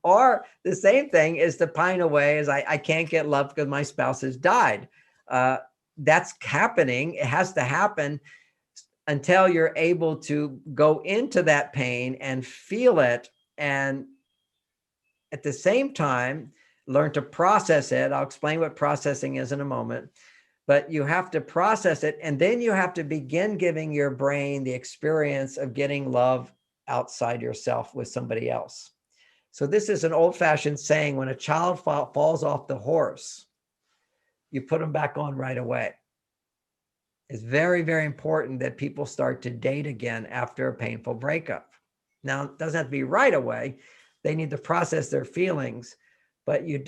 or the same thing is to pine away as I can't get love because my spouse has died. That's happening. It has to happen until you're able to go into that pain and feel it. And at the same time, learn to process it. I'll explain what processing is in a moment. But you have to process it, and then you have to begin giving your brain the experience of getting love outside yourself with somebody else. So this is an old-fashioned saying: when a child falls off the horse, you put them back on right away. It's very, very important that people start to date again after a painful breakup. Now, it doesn't have to be right away. They need to process their feelings, but you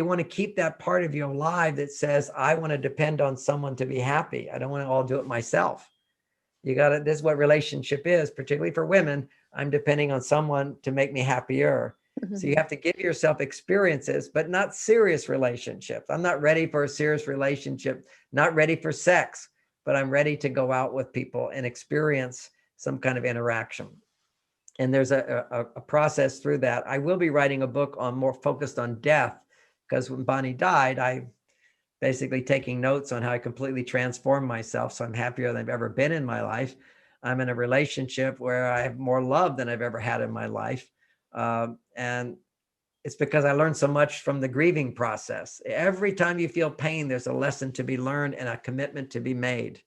want to keep that part of you alive that says, I want to depend on someone to be happy. I don't want to all do it myself. This is what relationship is, particularly for women. I'm depending on someone to make me happier. Mm-hmm. So you have to give yourself experiences, but not serious relationships. I'm not ready for a serious relationship, not ready for sex, but I'm ready to go out with people and experience some kind of interaction. And there's a process through that. I will be writing a book more focused on death, because when Bonnie died, I basically taking notes on how I completely transformed myself. So I'm happier than I've ever been in my life. I'm in a relationship where I have more love than I've ever had in my life. And it's because I learned so much from the grieving process. Every time you feel pain, there's a lesson to be learned and a commitment to be made.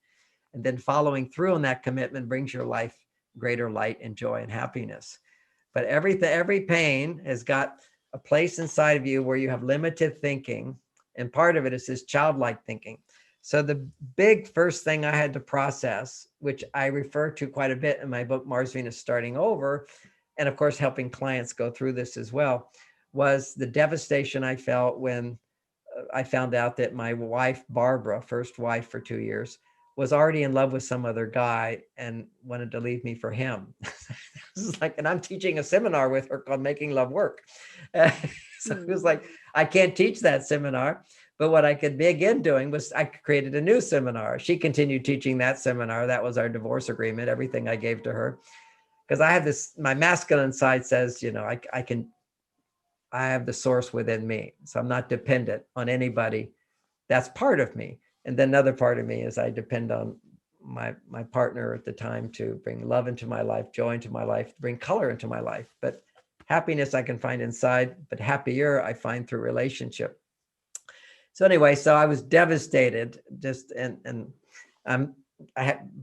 And then following through on that commitment brings your life greater light and joy and happiness. But every pain has got a place inside of you where you have limited thinking. And part of it is this childlike thinking. So the big first thing I had to process, which I refer to quite a bit in my book, Mars, Venus, Starting Over, and of course, helping clients go through this as well, was the devastation I felt when I found out that my wife, Barbara, first wife for 2 years, was already in love with some other guy and wanted to leave me for him. This is like, and I'm teaching a seminar with her called Making Love Work. So it was like, I can't teach that seminar, but what I could begin doing was I created a new seminar. She continued teaching that seminar. That was our divorce agreement, everything I gave to her. Because I have this, my masculine side says, I have the source within me. So I'm not dependent on anybody. That's part of me. And then another part of me is I depend on my partner at the time to bring love into my life, joy into my life, bring color into my life. But happiness I can find inside, but happier I find through relationship. So anyway, so I was devastated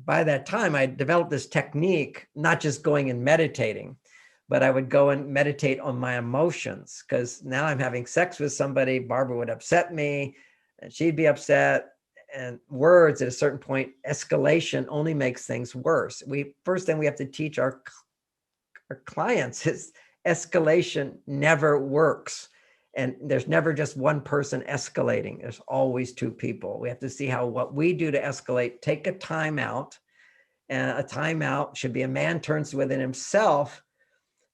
by that time I developed this technique, not just going and meditating, but I would go and meditate on my emotions, because now I'm having sex with somebody, Barbara would upset me and she'd be upset. And words at a certain point, escalation only makes things worse. First thing we have to teach our clients is escalation never works. And there's never just one person escalating. There's always two people. We have to see how what we do to escalate, take a time out. And a timeout should be a man turns within himself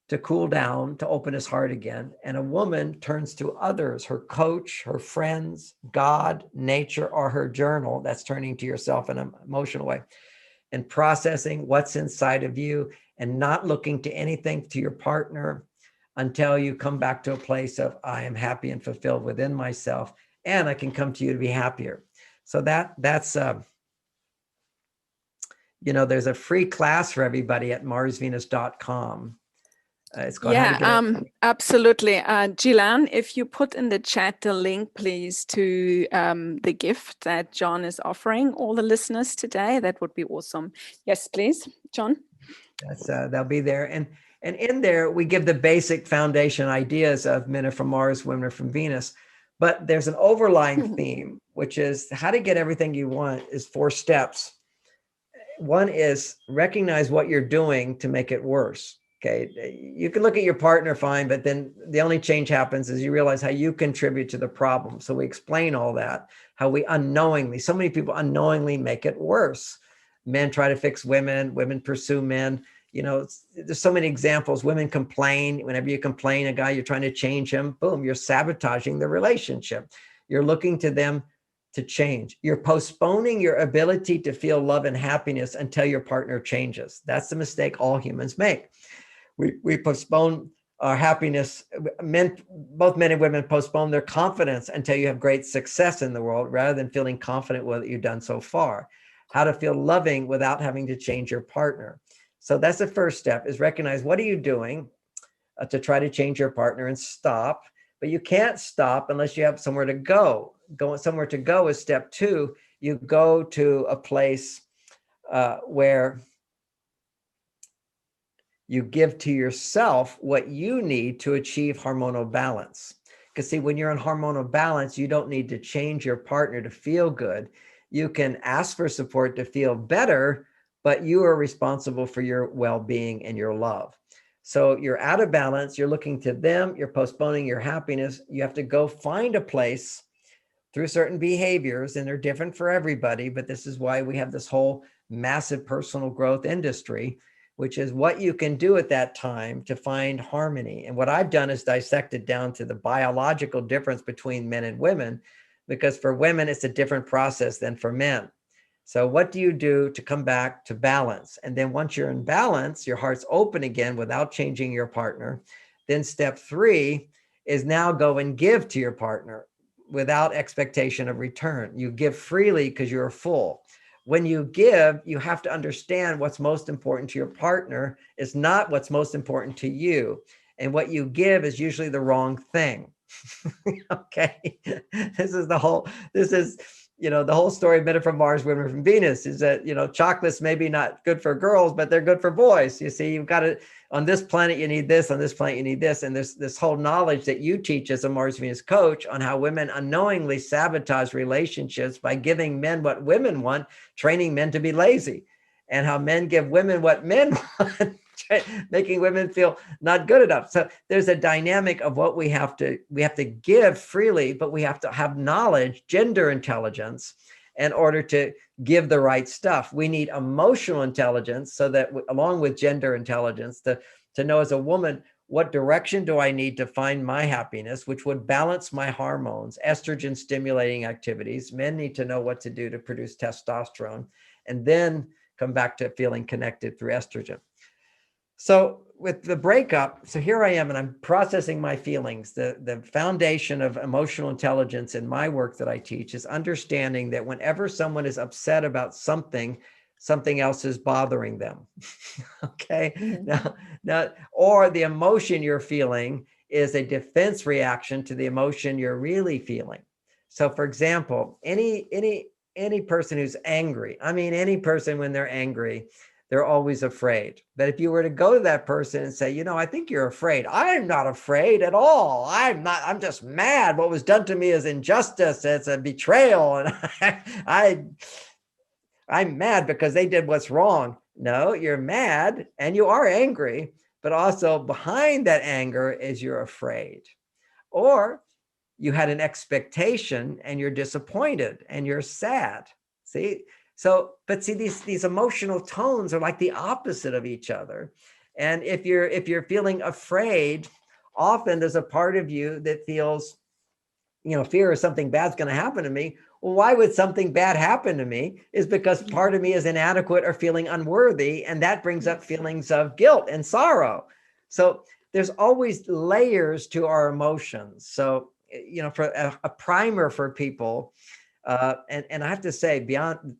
to cool down, to open his heart again. And a woman turns to others, her coach, her friends, God, nature, or her journal. That's turning to yourself in an emotional way and processing what's inside of you and not looking to anything to your partner until you come back to a place of, I am happy and fulfilled within myself, and I can come to you to be happier. So that's there's a free class for everybody at marsvenus.com. It's called absolutely. Gilan, if you put in the chat the link, please, to the gift that John is offering all the listeners today, that would be awesome. Yes, please, John. They'll be there. And in there, we give the basic foundation ideas of men are from Mars, women are from Venus. But there's an overlying theme, which is how to get everything you want is 4 steps. One is recognize what you're doing to make it worse. Okay, you can look at your partner fine, but then the only change happens is you realize how you contribute to the problem. So we explain all that, how we so many people unknowingly make it worse. Men try to fix women, women pursue men. there's so many examples. Women complain. Whenever you complain, a guy, you're trying to change him, boom, you're sabotaging the relationship. You're looking to them to change. You're postponing your ability to feel love and happiness until your partner changes. That's the mistake all humans make. We postpone our happiness. Both men and women postpone their confidence until you have great success in the world, rather than feeling confident with what you've done so far. How to feel loving without having to change your partner. So that's the first step, is recognize, what are you doing to try to change your partner, and stop. But you can't stop unless you have somewhere to go. Somewhere to go is step 2. You go to a place where you give to yourself what you need to achieve hormonal balance. Because see, when you're in hormonal balance, you don't need to change your partner to feel good. You can ask for support to feel better, but you are responsible for your well-being and your love. So you're out of balance, you're looking to them, you're postponing your happiness. You have to go find a place through certain behaviors, and they're different for everybody, but this is why we have this whole massive personal growth industry, which is what you can do at that time to find harmony. And what I've done is dissected down to the biological difference between men and women, because for women, it's a different process than for men. So what do you do to come back to balance? And then once you're in balance, your heart's open again without changing your partner. Then step 3 is now go and give to your partner without expectation of return. You give freely because you're full. When you give, you have to understand what's most important to your partner is not what's most important to you. And what you give is usually the wrong thing. Okay. This is the whole story of Men Are From Mars, Women Are From Venus, is that, chocolates may be not good for girls, but they're good for boys. You see, you've got to, on this planet, you need this, on this planet, you need this. And there's this whole knowledge that you teach as a Mars Venus coach on how women unknowingly sabotage relationships by giving men what women want, training men to be lazy, and how men give women what men want, making women feel not good enough. So there's a dynamic of what we have to give freely, but we have to have knowledge, gender intelligence, in order to give the right stuff. We need emotional intelligence, so that along with gender intelligence, to know as a woman, what direction do I need to find my happiness, which would balance my hormones, estrogen stimulating activities. Men need to know what to do to produce testosterone, and then come back to feeling connected through estrogen. So with the breakup, so here I am, and I'm processing my feelings. The foundation of emotional intelligence in my work that I teach is understanding that whenever someone is upset about something else is bothering them. Okay. Mm-hmm. Now, or the emotion you're feeling is a defense reaction to the emotion you're really feeling. So for example, any person who's angry, any person when they're angry, they're always afraid. But if you were to go to that person and say, I think you're afraid. I'm not afraid at all. I'm just mad. What was done to me is injustice. It's a betrayal. And I'm mad because they did what's wrong. No, you're mad and you are angry, but also behind that anger is you're afraid. Or you had an expectation and you're disappointed and you're sad. See? So, but see, these emotional tones are like the opposite of each other. And if you're feeling afraid, often there's a part of you that feels, fear of something bad's going to happen to me. Well, why would something bad happen to me? Is because part of me is inadequate or feeling unworthy. And that brings up feelings of guilt and sorrow. So there's always layers to our emotions. So, for a primer for people, and I have to say, beyond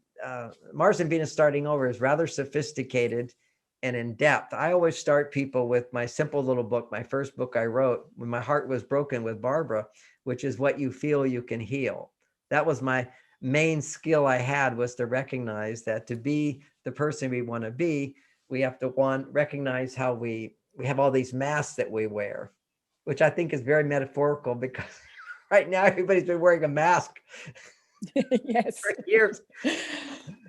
Mars and Venus starting over is rather sophisticated and in depth. I always start people with my simple little book, my first book I wrote when my heart was broken with Barbara, which is What You Feel You Can Heal. That was my main skill I had, was to recognize that to be the person we want to be, we have to recognize how we have all these masks that we wear, which I think is very metaphorical, because right now everybody's been wearing a mask. Yes. For years.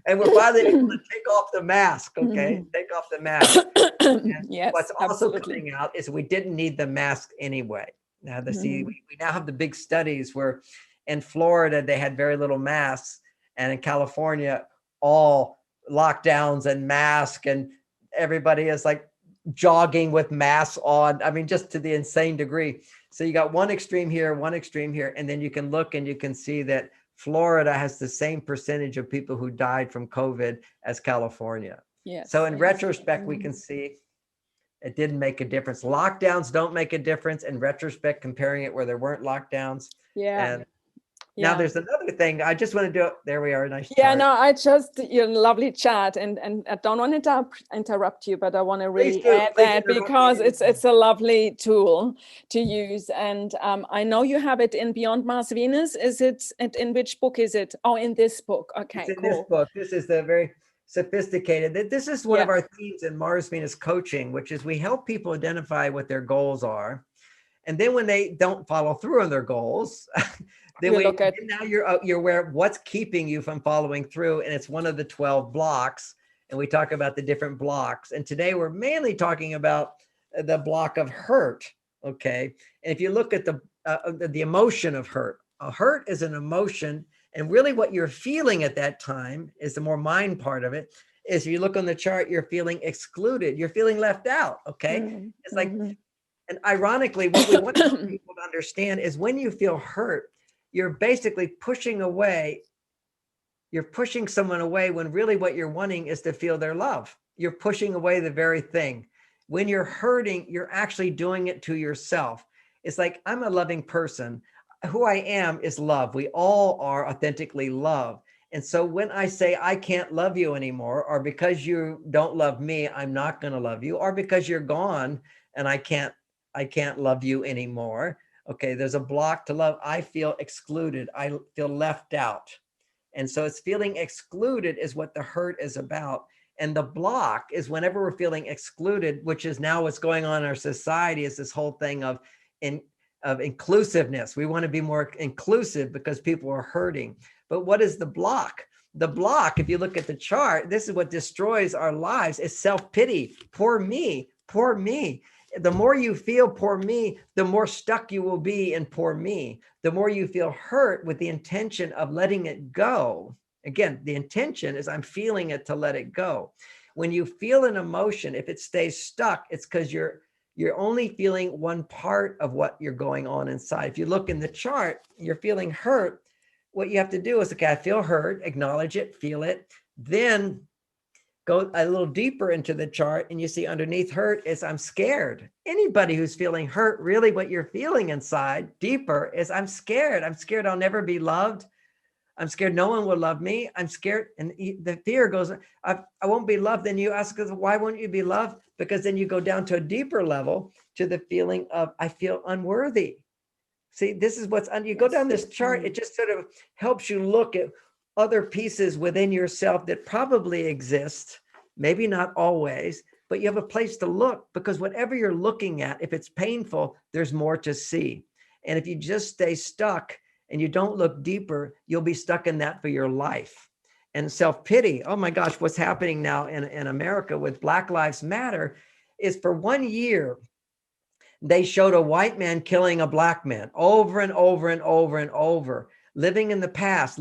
And we're finally able to take off the mask. Okay. Take off the mask. Yes, what's also absolutely. coming out is we didn't need the mask anyway. Now we now have the big studies where in Florida they had very little masks, and in California all lockdowns and masks, and everybody is like jogging with masks on. I mean, just to the insane degree. So you got one extreme here, and then you can look and you can see that Florida has the same percentage of people who died from COVID as California. Yes. So in retrospect, we can see it didn't make a difference. Lockdowns don't make a difference in retrospect, comparing it where there weren't lockdowns. Yeah. And now there's another thing. I just want to do. There we are. Nice chart. No, I just, your lovely chat, and I don't want to interrupt you, but I want to really add that because it's a lovely tool to use. And I know you have it in Beyond Mars Venus. Is it, in which book is it? Oh, in this book. Okay, it's in this book. This is the very sophisticated. This is one of our themes in Mars Venus coaching, which is we help people identify what their goals are. And then when they don't follow through on their goals, then now you're aware of what's keeping you from following through. And it's one of the 12 blocks. And we talk about the different blocks. And today we're mainly talking about the block of hurt. Okay. And if you look at the emotion of hurt, a hurt is an emotion. And really what you're feeling at that time is the more mind part of it. Is if you look on the chart, you're feeling excluded. You're feeling left out. Okay. It's like, and ironically, what we want people to understand is when you feel hurt, you're basically pushing away. You're pushing someone away when really what you're wanting is to feel their love. You're pushing away the very thing. When you're hurting, you're actually doing it to yourself. It's like, I'm a loving person. Who I am is love. We all are authentically love. And so when I say I can't love you anymore, or because you don't love me, I'm not going to love you, or because you're gone and I can't love you anymore. Okay, there's a block to love. I feel excluded. I feel left out. And so it's feeling excluded is what the hurt is about. And the block is whenever we're feeling excluded, which is now what's going on in our society, is this whole thing of inclusiveness. We want to be more inclusive because people are hurting. But what is the block? The block, if you look at the chart, this is what destroys our lives, is self-pity. Poor me, poor me. The more you feel poor me, the more stuck you will be in poor me. The more you feel hurt with the intention of letting it go. Again, the intention is I'm feeling it to let it go. When you feel an emotion, if it stays stuck, it's because you're only feeling one part of what you're going on inside. If you look in the chart, you're feeling hurt. What you have to do is, okay, I feel hurt, acknowledge it, feel it, then go a little deeper into the chart and you see underneath hurt is I'm scared. Anybody who's feeling hurt, really what you're feeling inside deeper is I'm scared. I'm scared I'll never be loved. I'm scared no one will love me. I'm scared. And the fear goes, I won't be loved. Then you ask, why won't you be loved? Because then you go down to a deeper level to the feeling of I feel unworthy. See, this is what's, you go down this chart, it just sort of helps you look at other pieces within yourself that probably exist, maybe not always, but you have a place to look because whatever you're looking at, if it's painful, there's more to see. And if you just stay stuck and you don't look deeper, you'll be stuck in that for your life. And self-pity, oh my gosh, what's happening now in America with Black Lives Matter is for 1 year, they showed a white man killing a black man over and over and over and over, living in the past.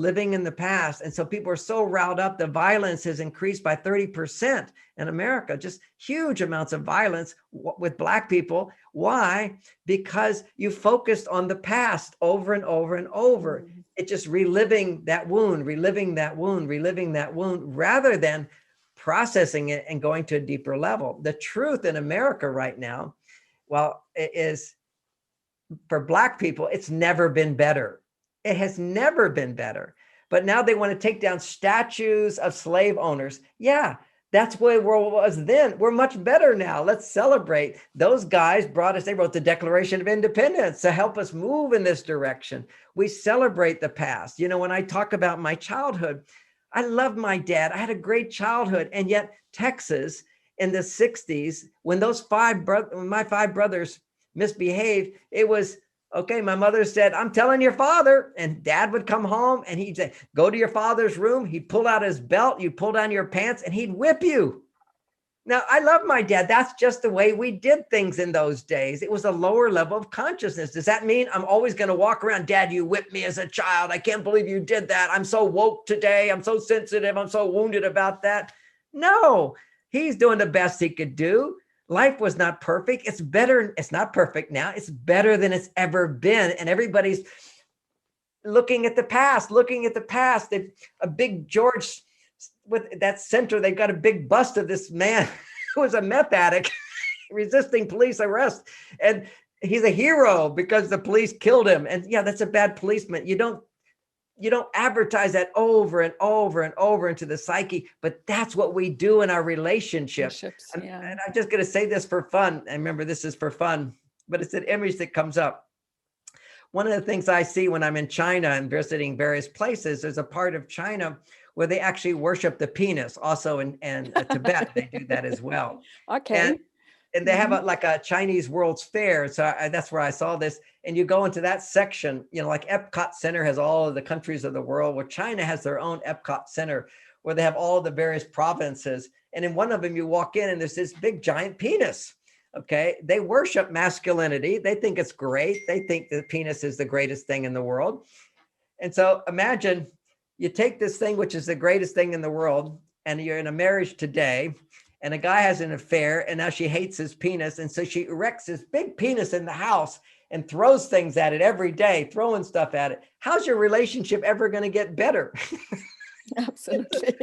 And so people are so riled up. The violence has increased by 30% in America, just huge amounts of violence with Black people. Why? Because you focused on the past over and over and over. It's just reliving that wound, rather than processing it and going to a deeper level. The truth in America right now, well, it is for Black people, it's never been better. It has never been better. But now they want to take down statues of slave owners. Yeah, that's where the world was then. We're much better now. Let's celebrate. Those guys they wrote the Declaration of Independence to help us move in this direction. We celebrate the past. You know, when I talk about my childhood, I loved my dad. I had a great childhood. And yet Texas in the 60s, when my five brothers misbehaved, it was, okay, my mother said, I'm telling your father. And dad would come home and he'd say, go to your father's room. He'd pull out his belt, you'd pull down your pants and he'd whip you. Now, I love my dad. That's just the way we did things in those days. It was a lower level of consciousness. Does that mean I'm always going to walk around, Dad, you whipped me as a child. I can't believe you did that. I'm so woke today. I'm so sensitive. I'm so wounded about that. No. He's doing the best he could do. Life was not perfect. It's better. It's not perfect now. It's better than it's ever been. And everybody's looking at the past, a big George with that center, they've got a big bust of this man who was a meth addict resisting police arrest. And he's a hero because the police killed him. And yeah, that's a bad policeman. You don't advertise that over and over and over into the psyche, but that's what we do in our relationships. Yeah. And I'm just going to say this for fun. And remember, this is for fun, but it's an image that comes up. One of the things I see when I'm in China and visiting various places, there's a part of China where they actually worship the penis. Also in Tibet, they do that as well. Okay. And they have a Chinese World's Fair. So that's where I saw this. And you go into that section, like Epcot Center has all of the countries of the world. Well, China has their own Epcot Center where they have all the various provinces. And in one of them, you walk in and there's this big giant penis. Okay. They worship masculinity. They think it's great. They think the penis is the greatest thing in the world. And so imagine you take this thing, which is the greatest thing in the world, and you're in a marriage today, and a guy has an affair, and now she hates his penis. And so she erects this big penis in the house and throws things at it every day, throwing stuff at it. How's your relationship ever going to get better? Absolutely.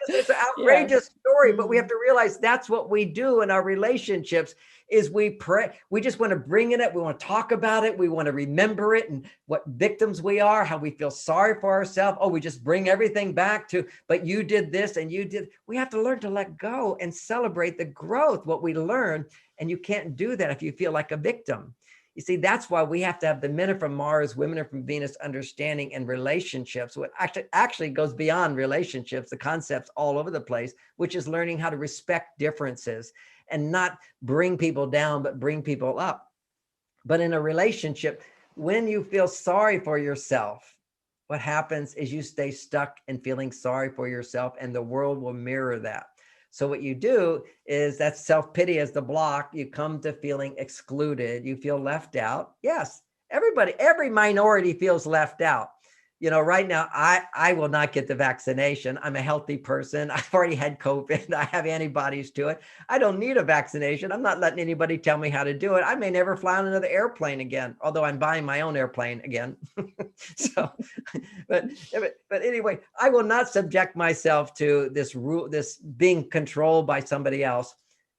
It's an outrageous story, but we have to realize that's what we do in our relationships is we pray. We just want to bring it up. We want to talk about it. We want to remember it and what victims we are, how we feel sorry for ourselves. Oh, we just bring everything back to, but you did this and you did. We have to learn to let go and celebrate the growth, what we learn. And you can't do that if you feel like a victim. You see, that's why we have to have the men are from Mars, women are from Venus understanding and relationships. What actually goes beyond relationships, the concepts all over the place, which is learning how to respect differences and not bring people down, but bring people up. But in a relationship, when you feel sorry for yourself, what happens is you stay stuck in feeling sorry for yourself, and the world will mirror that. So what you do is that self-pity as the block, you come to feeling excluded. You feel left out. Yes, every minority feels left out. Right now, I will not get the vaccination. I'm a healthy person. I've already had COVID. I have antibodies to it. I don't need a vaccination. I'm not letting anybody tell me how to do it. I may never fly on another airplane again, although I'm buying my own airplane again. So, but anyway, I will not subject myself to this being controlled by somebody else.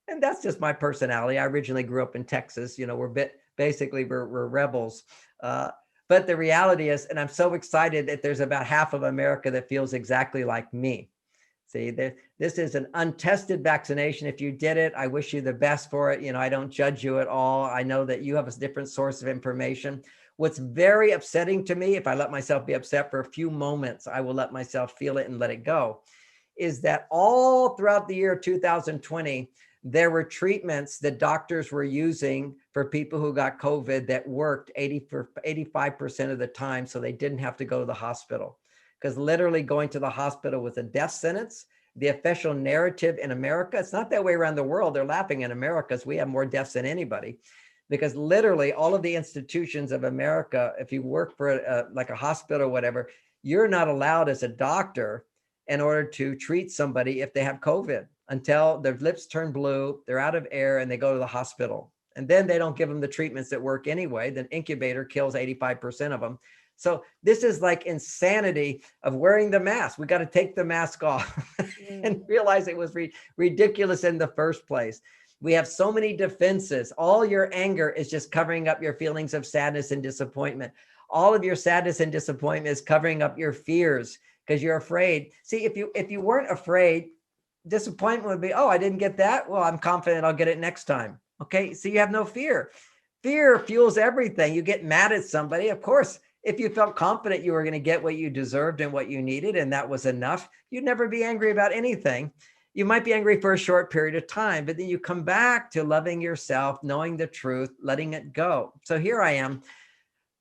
And that's just my personality. I originally grew up in Texas. We're rebels. But the reality is, and I'm so excited that there's about half of America that feels exactly like me. See, this is an untested vaccination. If you did it, I wish you the best for it. I don't judge you at all. I know that you have a different source of information. What's very upsetting to me, if I let myself be upset for a few moments, I will let myself feel it and let it go, is that all throughout the year 2020, there were treatments that doctors were using for people who got COVID that worked 85% of the time, so they didn't have to go to the hospital. Because literally going to the hospital was a death sentence. The official narrative in America, it's not that way around the world. They're laughing in America because we have more deaths than anybody. Because literally all of the institutions of America, if you work for like a hospital or whatever, you're not allowed as a doctor in order to treat somebody if they have COVID until their lips turn blue, they're out of air, and they go to the hospital. And then they don't give them the treatments that work anyway. The incubator kills 85% of them. So this is like insanity of wearing the mask. We got to take the mask off and realize it was ridiculous in the first place. We have so many defenses. All your anger is just covering up your feelings of sadness and disappointment. All of your sadness and disappointment is covering up your fears because you're afraid. See, if you weren't afraid, disappointment would be, oh, I didn't get that. Well, I'm confident I'll get it next time. Okay. So you have no fear. Fear fuels everything. You get mad at somebody. Of course, if you felt confident you were going to get what you deserved and what you needed, and that was enough, you'd never be angry about anything. You might be angry for a short period of time, but then you come back to loving yourself, knowing the truth, letting it go. So here I am,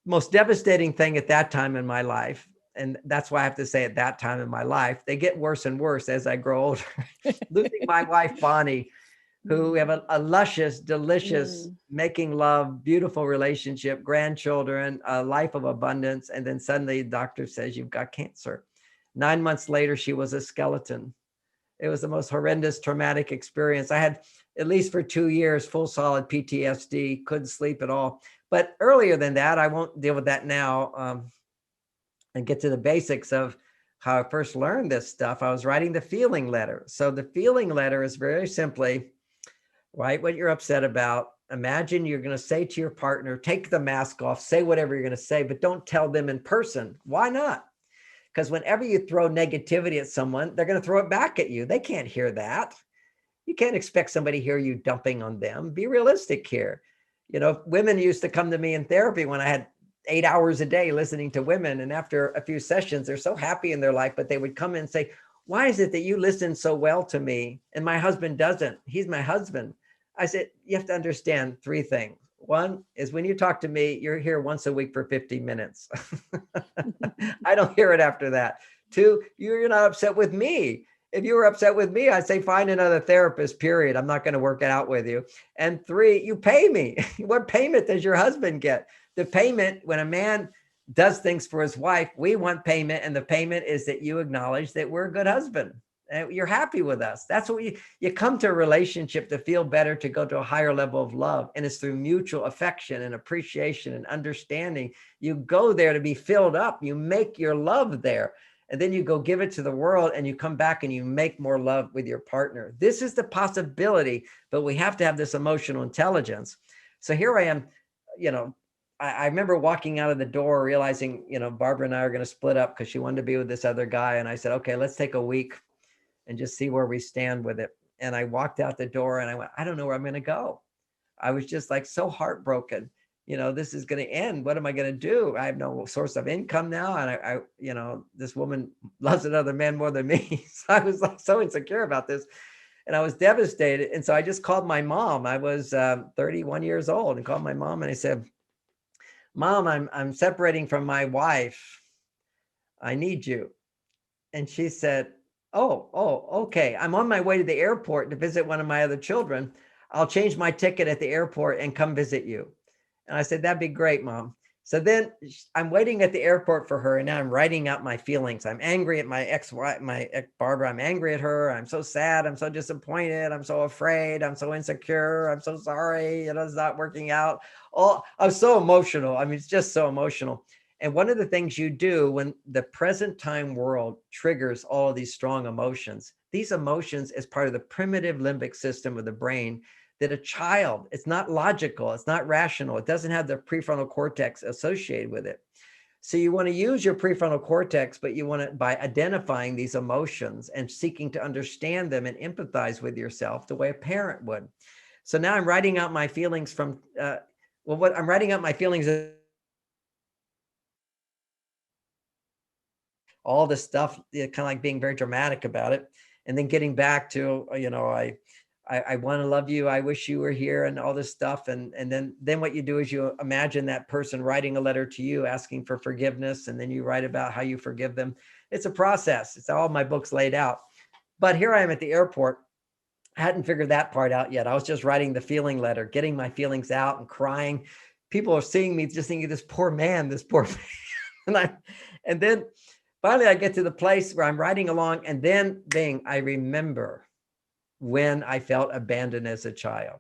most devastating thing at that time in my life. And that's why I have to say at that time in my life, they get worse and worse as I grow older. Losing my wife, Bonnie, who we have a luscious, delicious, making love, beautiful relationship, grandchildren, a life of abundance. And then suddenly the doctor says, you've got cancer. 9 months later, she was a skeleton. It was the most horrendous traumatic experience. I had, at least for 2 years, full solid PTSD, couldn't sleep at all. But earlier than that, I won't deal with that now, and get to the basics of how I first learned this stuff. I was writing the feeling letter. So the feeling letter is very simply, write what you're upset about. Imagine you're going to say to your partner, take the mask off, say whatever you're going to say, but don't tell them in person. Why not? Because whenever you throw negativity at someone, they're going to throw it back at you. They can't hear that. You can't expect somebody to hear you dumping on them. Be realistic here. You know, women used to come to me in therapy when I had 8 hours a day listening to women. And after a few sessions, they're so happy in their life, but they would come in and say, why is it that you listen so well to me and my husband doesn't? He's my husband. I said, you have to understand 3 things. One is when you talk to me, you're here once a week for 50 minutes. I don't hear it after that. 2, you're not upset with me. If you were upset with me, I'd say, find another therapist, period. I'm not going to work it out with you. And 3, you pay me. What payment does your husband get? The payment, when a man does things for his wife, we want payment. And the payment is that you acknowledge that we're a good husband and you're happy with us. That's what you come to a relationship to feel better, to go to a higher level of love. And it's through mutual affection and appreciation and understanding. You go there to be filled up. You make your love there. And then you go give it to the world and you come back and you make more love with your partner. This is the possibility, but we have to have this emotional intelligence. So here I am, you know, I remember walking out of the door realizing, you know, Barbara and I are going to split up because she wanted to be with this other guy. And I said, okay, let's take a week and just see where we stand with it. And I walked out the door and I went, I don't know where I'm going to go. I was just like so heartbroken. You know, this is going to end. What am I going to do? I have no source of income now. And I, you know, this woman loves another man more than me. So I was like so insecure about this and I was devastated. And so I just called my mom. I was 31 years old and called my mom and I said, Mom, I'm separating from my wife. I need you. And she said, okay. I'm on my way to the airport to visit one of my other children. I'll change my ticket at the airport and come visit you. And I said, that'd be great, Mom. So then I'm waiting at the airport for her. And now I'm writing out my feelings. I'm angry at my ex-wife, Barbara. I'm angry at her. I'm so sad. I'm so disappointed. I'm so afraid. I'm so insecure. I'm so sorry. It's not working out. I'm so emotional. I mean, it's just so emotional. And one of the things you do when the present time world triggers all of these strong emotions, these emotions as part of the primitive limbic system of the brain, that a child, it's not logical, it's not rational, it doesn't have the prefrontal cortex associated with it. So you want to use your prefrontal cortex, but you want to, by identifying these emotions and seeking to understand them and empathize with yourself the way a parent would. So now I'm writing out my feelings from, I'm writing out my feelings, all the stuff, kind of like being very dramatic about it. And then getting back to, you know, I want to love you. I wish you were here and all this stuff. And then what you do is you imagine that person writing a letter to you, asking for forgiveness. And then you write about how you forgive them. It's a process. It's all my books laid out. But here I am at the airport. I hadn't figured that part out yet. I was just writing the feeling letter, getting my feelings out and crying. People are seeing me just thinking, this poor man. And then finally I get to the place where I'm writing along and then I remember when I felt abandoned as a child.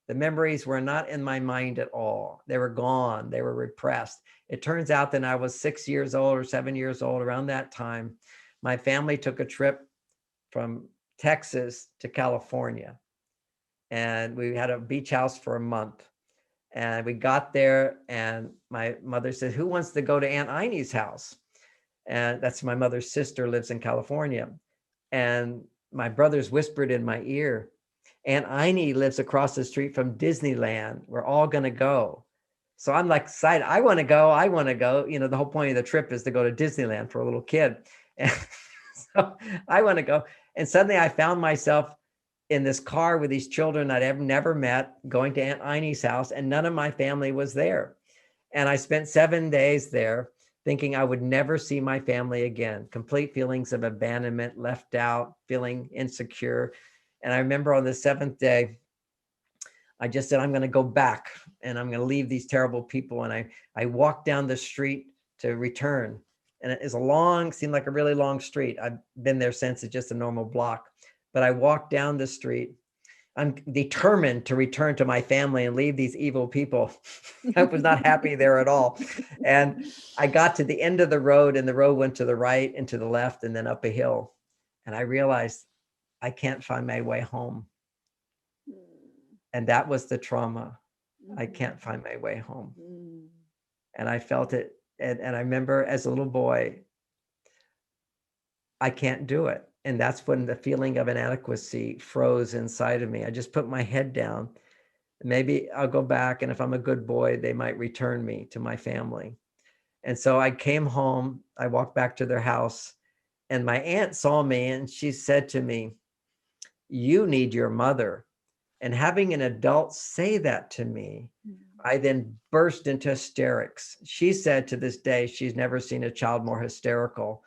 The memories were not in my mind at all. They were gone. They were repressed. It turns out that I was 6 years old or 7 years old around that time. My family took a trip from Texas to California. And we had a beach house for a month. And we got there and my mother said, who wants to go to Aunt Inie's house? And that's my mother's sister, lives in California. And my brothers whispered in my ear, Aunt Inie lives across the street from Disneyland. We're all going to go. So I'm like excited. I want to go. You know, the whole point of the trip is to go to Disneyland for a little kid. And so I want to go. And suddenly I found myself in this car with these children I'd never met, going to Aunt Inie's house, and none of my family was there. And I spent 7 days there, thinking I would never see my family again, complete feelings of abandonment, left out, feeling insecure. And I remember on the 7th day, I just said, I'm going to go back and I'm going to leave these terrible people. And I walked down the street to return. and it is seemed like a really long street. I've been there since. It's just a normal block. But I walked down the street. I'm determined to return to my family and leave these evil people. I was not happy there at all. And I got to the end of the road, and the road went to the right and to the left and then up a hill. And I realized I can't find my way home. And that was the trauma. I can't find my way home. And I felt it. And I remember as a little boy, I can't do it. And that's when the feeling of inadequacy froze inside of me. I just put my head down. Maybe I'll go back, and if I'm a good boy, they might return me to my family. And so I came home. I walked back to their house, and my aunt saw me, and she said to me, "You need your mother." And having an adult say that to me, I then burst into hysterics. She said to this day, she's never seen a child more hysterical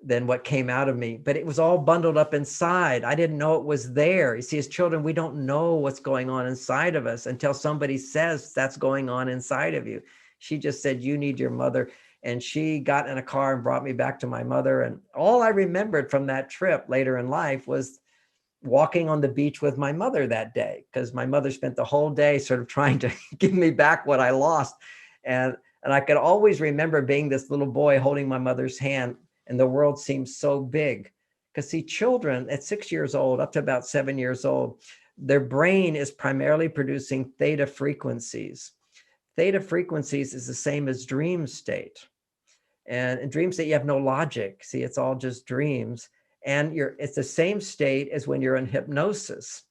than what came out of me, but it was all bundled up inside. I didn't know it was there. You see, as children, we don't know what's going on inside of us until somebody says that's going on inside of you. She just said, "You need your mother." And she got in a car and brought me back to my mother. And all I remembered from that trip later in life was walking on the beach with my mother that day, because my mother spent the whole day sort of trying to give me back what I lost. And I could always remember being this little boy holding my mother's hand, and the world seemed so big. Because see, children at 6 years old, up to about 7 years old, their brain is primarily producing theta frequencies. Theta frequencies is the same as dream state. And in dream state, you have no logic. See, it's all just dreams. And it's the same state as when you're in hypnosis.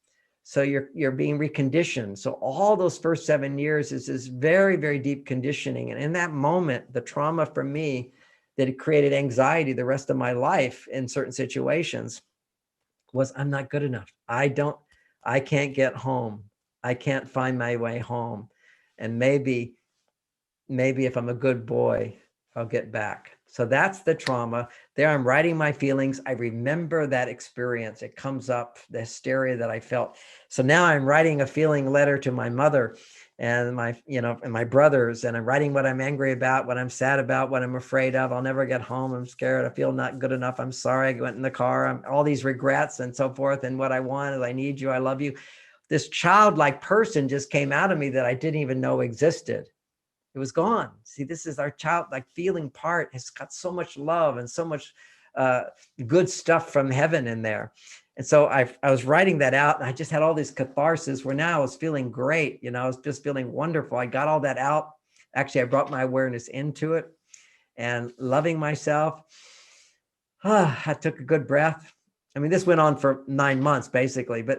So you're being reconditioned. So all those first 7 years is this very, very deep conditioning. And in that moment, the trauma for me that it created anxiety the rest of my life in certain situations was, I'm not good enough. I can't get home. I can't find my way home. And maybe if I'm a good boy, I'll get back. So that's the trauma. There I'm writing my feelings. I remember that experience. It comes up, the hysteria that I felt. So now I'm writing a feeling letter to my mother and my brothers, and I'm writing what I'm angry about, what I'm sad about, what I'm afraid of. I'll never get home. I'm scared. I feel not good enough. I'm sorry. I went in the car. All these regrets and so forth. And what I want is, I need you. I love you. This childlike person just came out of me that I didn't even know existed. It was gone. See, this is our childlike feeling part. It's got so much love and so much good stuff from heaven in there. And so I was writing that out, and I just had all this catharsis where now I was feeling great. I was just feeling wonderful. I got all that out. Actually, I brought my awareness into it and loving myself. I took a good breath. I mean, this went on for 9 months basically, but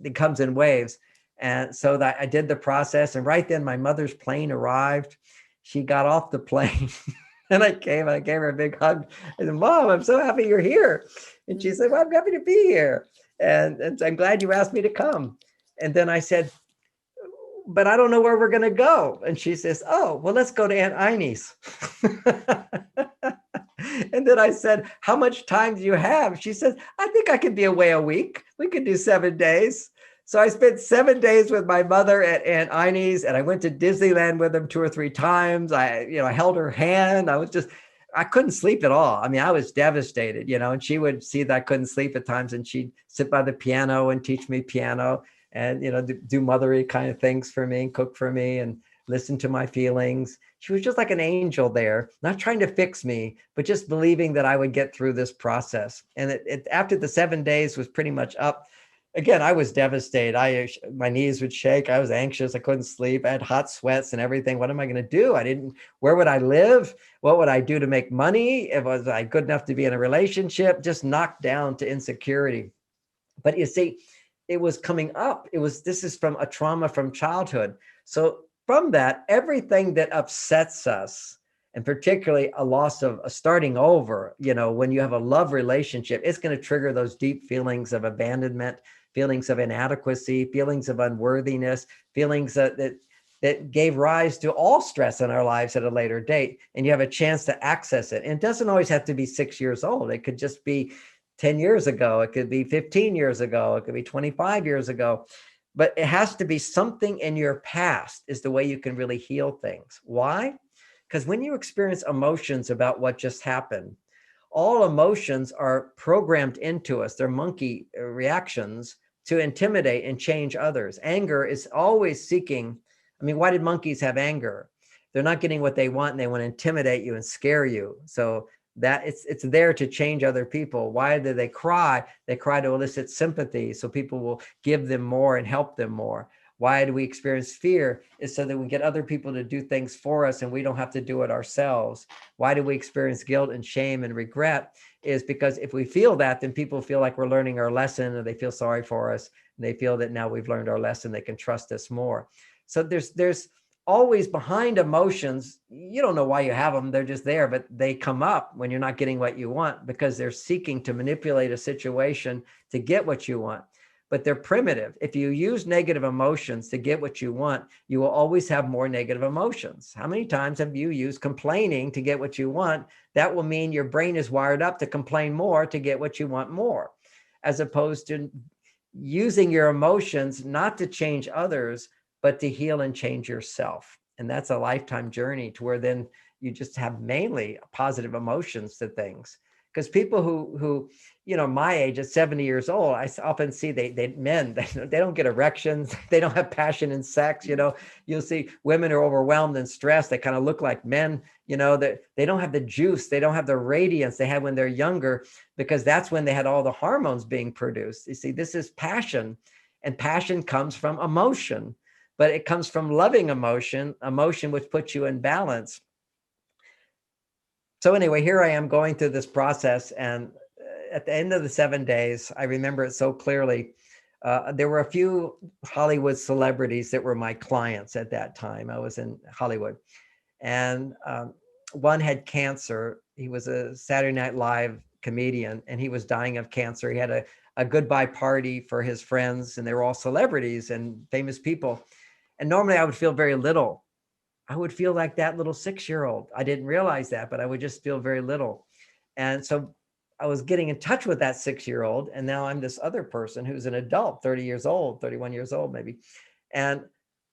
it comes in waves. And so that I did the process, and right then my mother's plane arrived. She got off the plane and I gave her a big hug. I said, "Mom, I'm so happy you're here." And she said, "Well, I'm happy to be here. And I'm glad you asked me to come." And then I said, "But I don't know where we're going to go." And she says, "Oh, well, let's go to Aunt Inie's." And then I said, "How much time do you have?" She says, "I think I could be away a week. We could do 7 days." So I spent 7 days with my mother at Aunt Inie's, and I went to Disneyland with them 2 or 3 times. I held her hand. I couldn't sleep at all. I mean, I was devastated, and she would see that I couldn't sleep at times, and she'd sit by the piano and teach me piano and, do mothery kind of things for me and cook for me and listen to my feelings. She was just like an angel there, not trying to fix me, but just believing that I would get through this process. And after the 7 days was pretty much up, again, I was devastated. My knees would shake. I was anxious. I couldn't sleep. I had hot sweats and everything. What am I going to do? Where would I live? What would I do to make money? Was I good enough to be in a relationship? Just knocked down to insecurity. But you see, it was coming up. This is from a trauma from childhood. So from that, everything that upsets us, and particularly a loss of starting over, when you have a love relationship, it's going to trigger those deep feelings of abandonment, feelings of inadequacy, feelings of unworthiness, feelings that gave rise to all stress in our lives at a later date. And you have a chance to access it. And it doesn't always have to be 6 years old. It could just be 10 years ago. It could be 15 years ago. It could be 25 years ago. But it has to be something in your past is the way you can really heal things. Why? Because when you experience emotions about what just happened, all emotions are programmed into us. They're monkey reactions to intimidate and change others. Anger is always seeking. I mean, why did monkeys have anger? They're not getting what they want and they want to intimidate you and scare you. So that it's there to change other people. Why do they cry? They cry to elicit sympathy so people will give them more and help them more. Why do we experience fear? Is so that we get other people to do things for us and we don't have to do it ourselves. Why do we experience guilt and shame and regret? Is because if we feel that, then people feel like we're learning our lesson and they feel sorry for us. And they feel that now we've learned our lesson, they can trust us more. So there's always behind emotions. You don't know why you have them. They're just there, but they come up when you're not getting what you want because they're seeking to manipulate a situation to get what you want. But they're primitive. If you use negative emotions to get what you want, you will always have more negative emotions. How many times have you used complaining to get what you want? That will mean your brain is wired up to complain more to get what you want more, as opposed to using your emotions not to change others, but to heal and change yourself. And that's a lifetime journey to where then you just have mainly positive emotions to things. Because people who, my age at 70 years old, I often see they don't get erections. They don't have passion in sex. You'll see women are overwhelmed and stressed. They kind of look like men, that they don't have the juice. They don't have the radiance they had when they're younger, because that's when they had all the hormones being produced. You see, this is passion, and passion comes from emotion, but it comes from loving emotion which puts you in balance. So anyway, here I am going through this process. And at the end of the 7 days, I remember it so clearly. There were a few Hollywood celebrities that were my clients at that time. I was in Hollywood. And one had cancer. He was a Saturday Night Live comedian, and he was dying of cancer. He had a goodbye party for his friends, and they were all celebrities and famous people. And normally I would feel very little. I would feel like that little 6-year-old. I didn't realize that, but I would just feel very little. And so I was getting in touch with that 6-year-old. And now I'm this other person who's an adult, 30 years old, 31 years old, maybe. And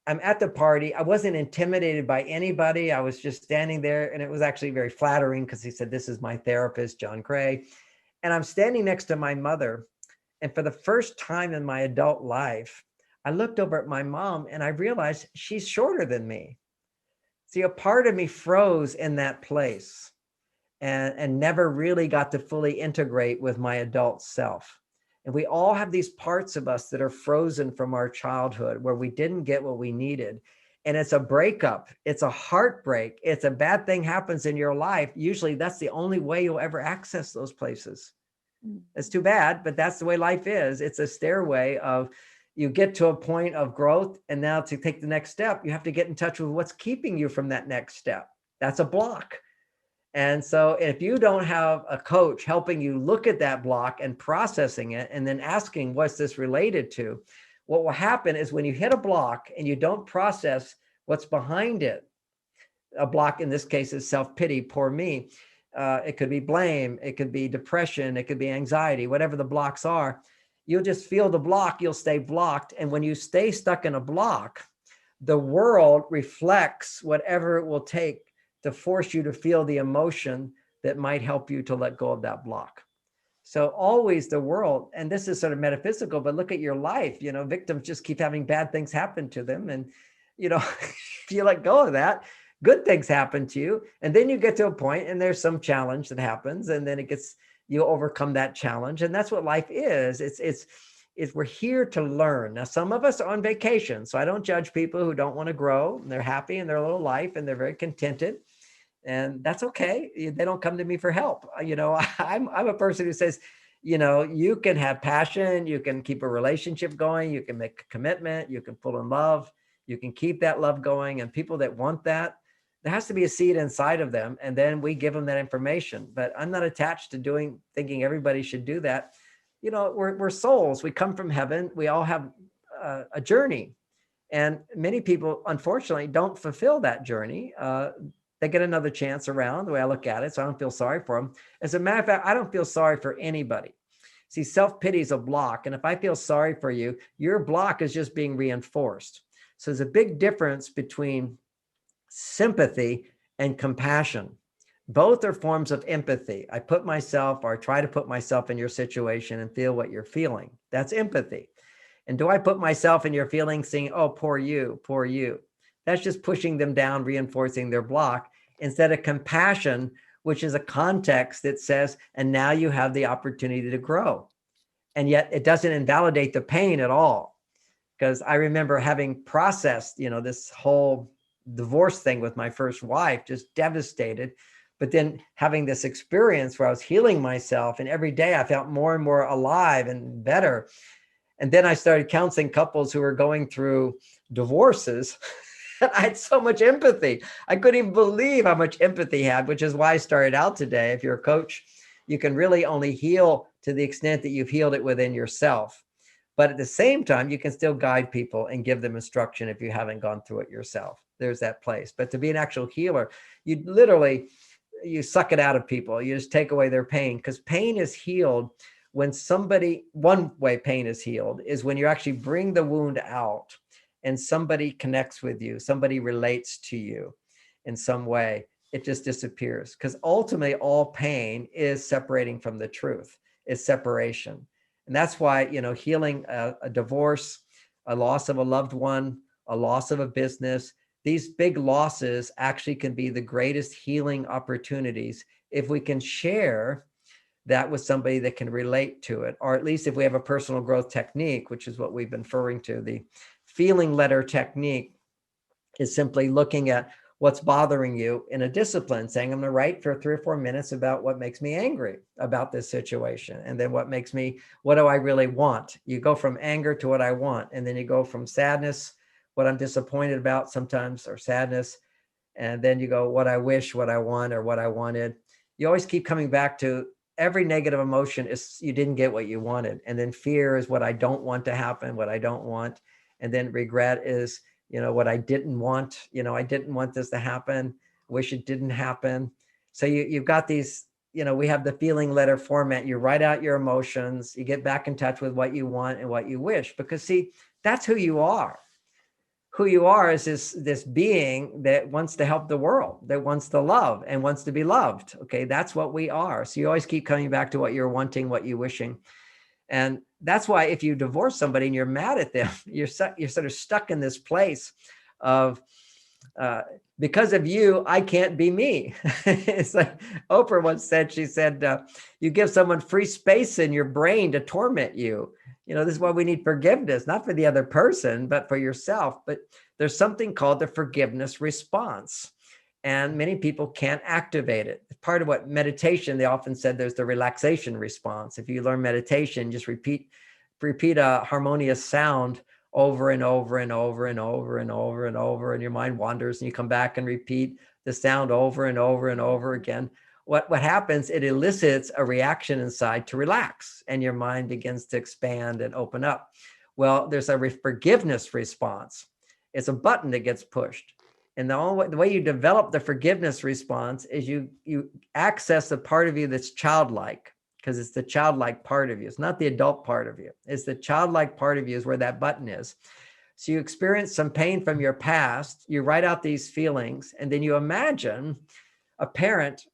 I'm at the party. I wasn't intimidated by anybody. I was just standing there, and it was actually very flattering because he said, "This is my therapist, John Gray." And I'm standing next to my mother. And for the first time in my adult life, I looked over at my mom and I realized she's shorter than me. See, a part of me froze in that place and never really got to fully integrate with my adult self. And we all have these parts of us that are frozen from our childhood where we didn't get what we needed. And it's a breakup. It's a heartbreak. It's a bad thing happens in your life. Usually that's the only way you'll ever access those places. It's too bad, but that's the way life is. It's a stairway of, you get to a point of growth, and now to take the next step, you have to get in touch with what's keeping you from that next step. That's a block. And so if you don't have a coach helping you look at that block and processing it, and then asking, what's this related to? What will happen is when you hit a block and you don't process what's behind it, a block in this case is self-pity, poor me. It could be blame. It could be depression. It could be anxiety, whatever the blocks are. You'll just feel the block, you'll stay blocked. And when you stay stuck in a block, the world reflects whatever it will take to force you to feel the emotion that might help you to let go of that block. So always the world, and this is sort of metaphysical, but look at your life, victims just keep having bad things happen to them. And, if you let go of that, good things happen to you. And then you get to a point and there's some challenge that happens, and then you overcome that challenge. And that's what life is. It's we're here to learn. Now, some of us are on vacation, so I don't judge people who don't want to grow. They're happy in their little life and they're very contented, and that's okay. They don't come to me for help. I'm a person who says, you can have passion, you can keep a relationship going, you can make a commitment, you can fall in love, you can keep that love going. And people that want that, there has to be a seed inside of them, and then we give them that information. But I'm not attached to thinking everybody should do that. We're souls. We come from heaven. We all have a journey, and many people, unfortunately, don't fulfill that journey. They get another chance around, the way I look at it. So I don't feel sorry for them. As a matter of fact, I don't feel sorry for anybody. See, self-pity is a block, and if I feel sorry for you, your block is just being reinforced. So there's a big difference between sympathy and compassion. Both are forms of empathy. I put myself, or try to put myself in your situation and feel what you're feeling. That's empathy. And do I put myself in your feelings saying, oh, poor you, poor you? That's just pushing them down, reinforcing their block, instead of compassion, which is a context that says, and now you have the opportunity to grow. And yet it doesn't invalidate the pain at all. Because I remember having processed, this whole divorce thing with my first wife, just devastated. But then having this experience where I was healing myself, and every day I felt more and more alive and better. And then I started counseling couples who were going through divorces. And I had so much empathy. I couldn't even believe how much empathy I had, which is why I started out today. If you're a coach, you can really only heal to the extent that you've healed it within yourself. But at the same time, you can still guide people and give them instruction if you haven't gone through it yourself. There's that place. But to be an actual healer, you literally, you suck it out of people. You just take away their pain, because pain is healed when somebody, one way pain is healed is when you actually bring the wound out and somebody connects with you, somebody relates to you in some way, it just disappears. Because ultimately all pain is separating from the truth, is separation. And that's why, healing a divorce, a loss of a loved one, a loss of a business, these big losses actually can be the greatest healing opportunities if we can share that with somebody that can relate to it, or at least if we have a personal growth technique, which is what we've been referring to. The feeling letter technique is simply looking at what's bothering you in a discipline, saying, I'm going to write for 3 or 4 minutes about what makes me angry about this situation. And then what do I really want? You go from anger to what I want. And then you go from sadness, what I'm disappointed about sometimes, or sadness. And then you go, what I wish, what I want, or what I wanted. You always keep coming back to every negative emotion is you didn't get what you wanted. And then fear is what I don't want to happen, what I don't want. And then regret is, what I didn't want. I didn't want this to happen. Wish it didn't happen. So you've got these, we have the feeling letter format. You write out your emotions. You get back in touch with what you want and what you wish. Because see, that's who you are. Who you are is this being that wants to help the world, that wants to love and wants to be loved. Okay, that's what we are. So you always keep coming back to what you're wanting, what you're wishing. And that's why if you divorce somebody and you're mad at them, you're sort of stuck in this place of, because of you, I can't be me. It's like Oprah once said, she said, you give someone free space in your brain to torment you. This is why we need forgiveness, not for the other person, but for yourself. But there's something called the forgiveness response. And many people can't activate it. Part of what meditation, they often said there's the relaxation response. If you learn meditation, just repeat a harmonious sound over and over and over and over and over and over, and your mind wanders and you come back and repeat the sound over and over and over again. What happens, it elicits a reaction inside to relax, and your mind begins to expand and open up. Well, there's a forgiveness response. It's a button that gets pushed. And the way you develop the forgiveness response is you access the part of you that's childlike, because it's the childlike part of you. It's not the adult part of you. It's the childlike part of you is where that button is. So you experience some pain from your past, you write out these feelings, and then you imagine a parent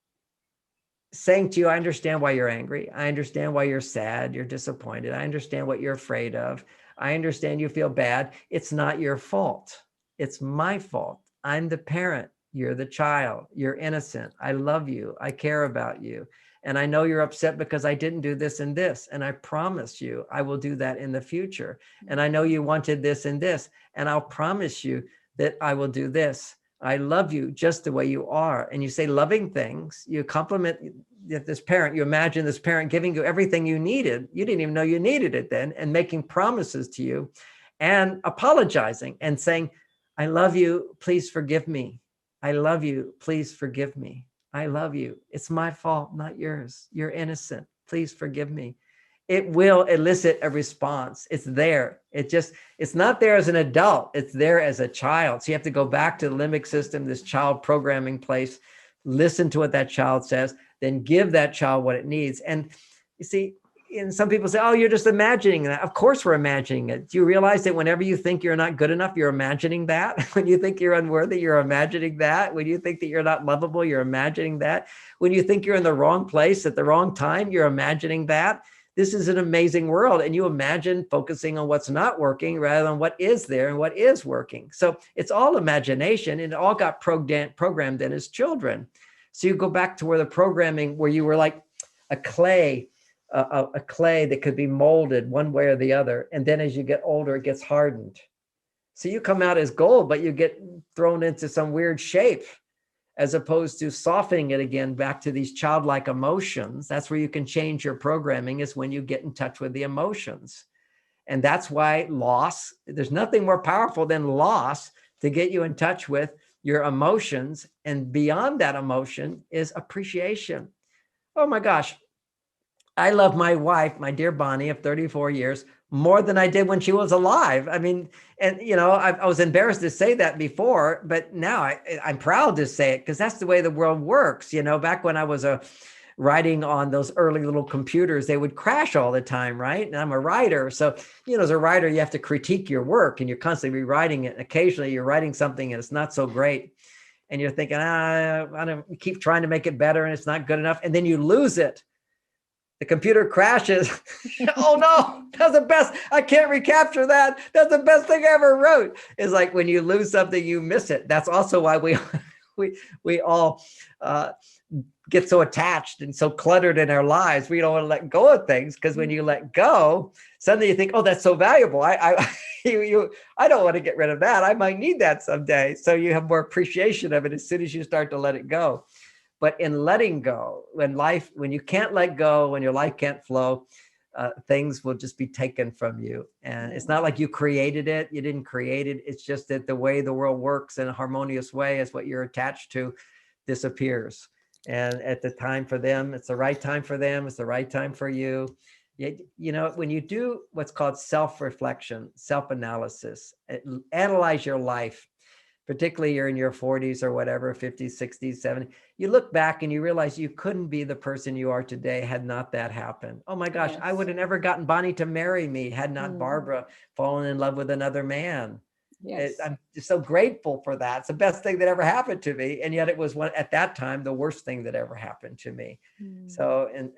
saying to you, I understand why you're angry. I understand why you're sad. You're disappointed. I understand what you're afraid of. I understand you feel bad. It's not your fault. It's my fault. I'm the parent. You're the child. You're innocent. I love you. I care about you. And I know you're upset because I didn't do this and this. And I promise you, I will do that in the future. And I know you wanted this and this. And I'll promise you that I will do this. I love you just the way you are. And you say loving things, you compliment this parent, you imagine this parent giving you everything you needed. You didn't even know you needed it then, and making promises to you and apologizing and saying, I love you, please forgive me. I love you, please forgive me. I love you. It's my fault, not yours. You're innocent. Please forgive me. It will elicit a response. It's there. It's not there as an adult. It's there as a child. So you have to go back to the limbic system, this child programming place, listen to what that child says, then give that child what it needs. And you see, and some people say, oh, you're just imagining that. Of course we're imagining it. Do you realize that whenever you think you're not good enough, you're imagining that? When you think you're unworthy, you're imagining that. When you think that you're not lovable, you're imagining that. When you think you're in the wrong place at the wrong time, you're imagining that. This is an amazing world. And you imagine focusing on what's not working rather than what is there and what is working. So it's all imagination, and it all got programmed in as children. So you go back to where the programming, where you were like a clay that could be molded one way or the other. And then as you get older, it gets hardened. So you come out as gold, but you get thrown into some weird shape, as opposed to softening it again back to these childlike emotions. That's where you can change your programming, is when you get in touch with the emotions. And that's why loss, there's nothing more powerful than loss to get you in touch with your emotions. And beyond that emotion is appreciation. Oh my gosh. I love my wife, my dear Bonnie of 34 years, more than I did when she was alive. I mean, and I was embarrassed to say that before, but now I'm proud to say it, because that's the way the world works. Back when I was writing on those early little computers, they would crash all the time, right? And I'm a writer. So, as a writer, you have to critique your work, and you're constantly rewriting it. And occasionally you're writing something and it's not so great. And you're thinking, I don't keep trying to make it better, and it's not good enough. And then you lose it. The computer crashes. Oh no, that's the best. I can't recapture that. That's the best thing I ever wrote. It's like when you lose something, you miss it. That's also why we all get so attached and so cluttered in our lives. We don't want to let go of things, because when you let go, suddenly you think, oh, that's so valuable. I don't want to get rid of that. I might need that someday. So you have more appreciation of it as soon as you start to let it go. But in letting go, when you can't let go, when your life can't flow, things will just be taken from you. And it's not like you created it. You didn't create it. It's just that the way the world works in a harmonious way is what you're attached to disappears. And at the time for them, it's the right time for them. It's the right time for you. When you do what's called self-reflection, self-analysis, analyze your life, particularly you're in your 40s or whatever, 50s, 60s, 70s, you look back and you realize you couldn't be the person you are today had not that happened. Oh my gosh, yes. I would have never gotten Bonnie to marry me had not Barbara fallen in love with another man. Yes. I'm just so grateful for that. It's the best thing that ever happened to me. And yet it was at that time, the worst thing that ever happened to me. So, and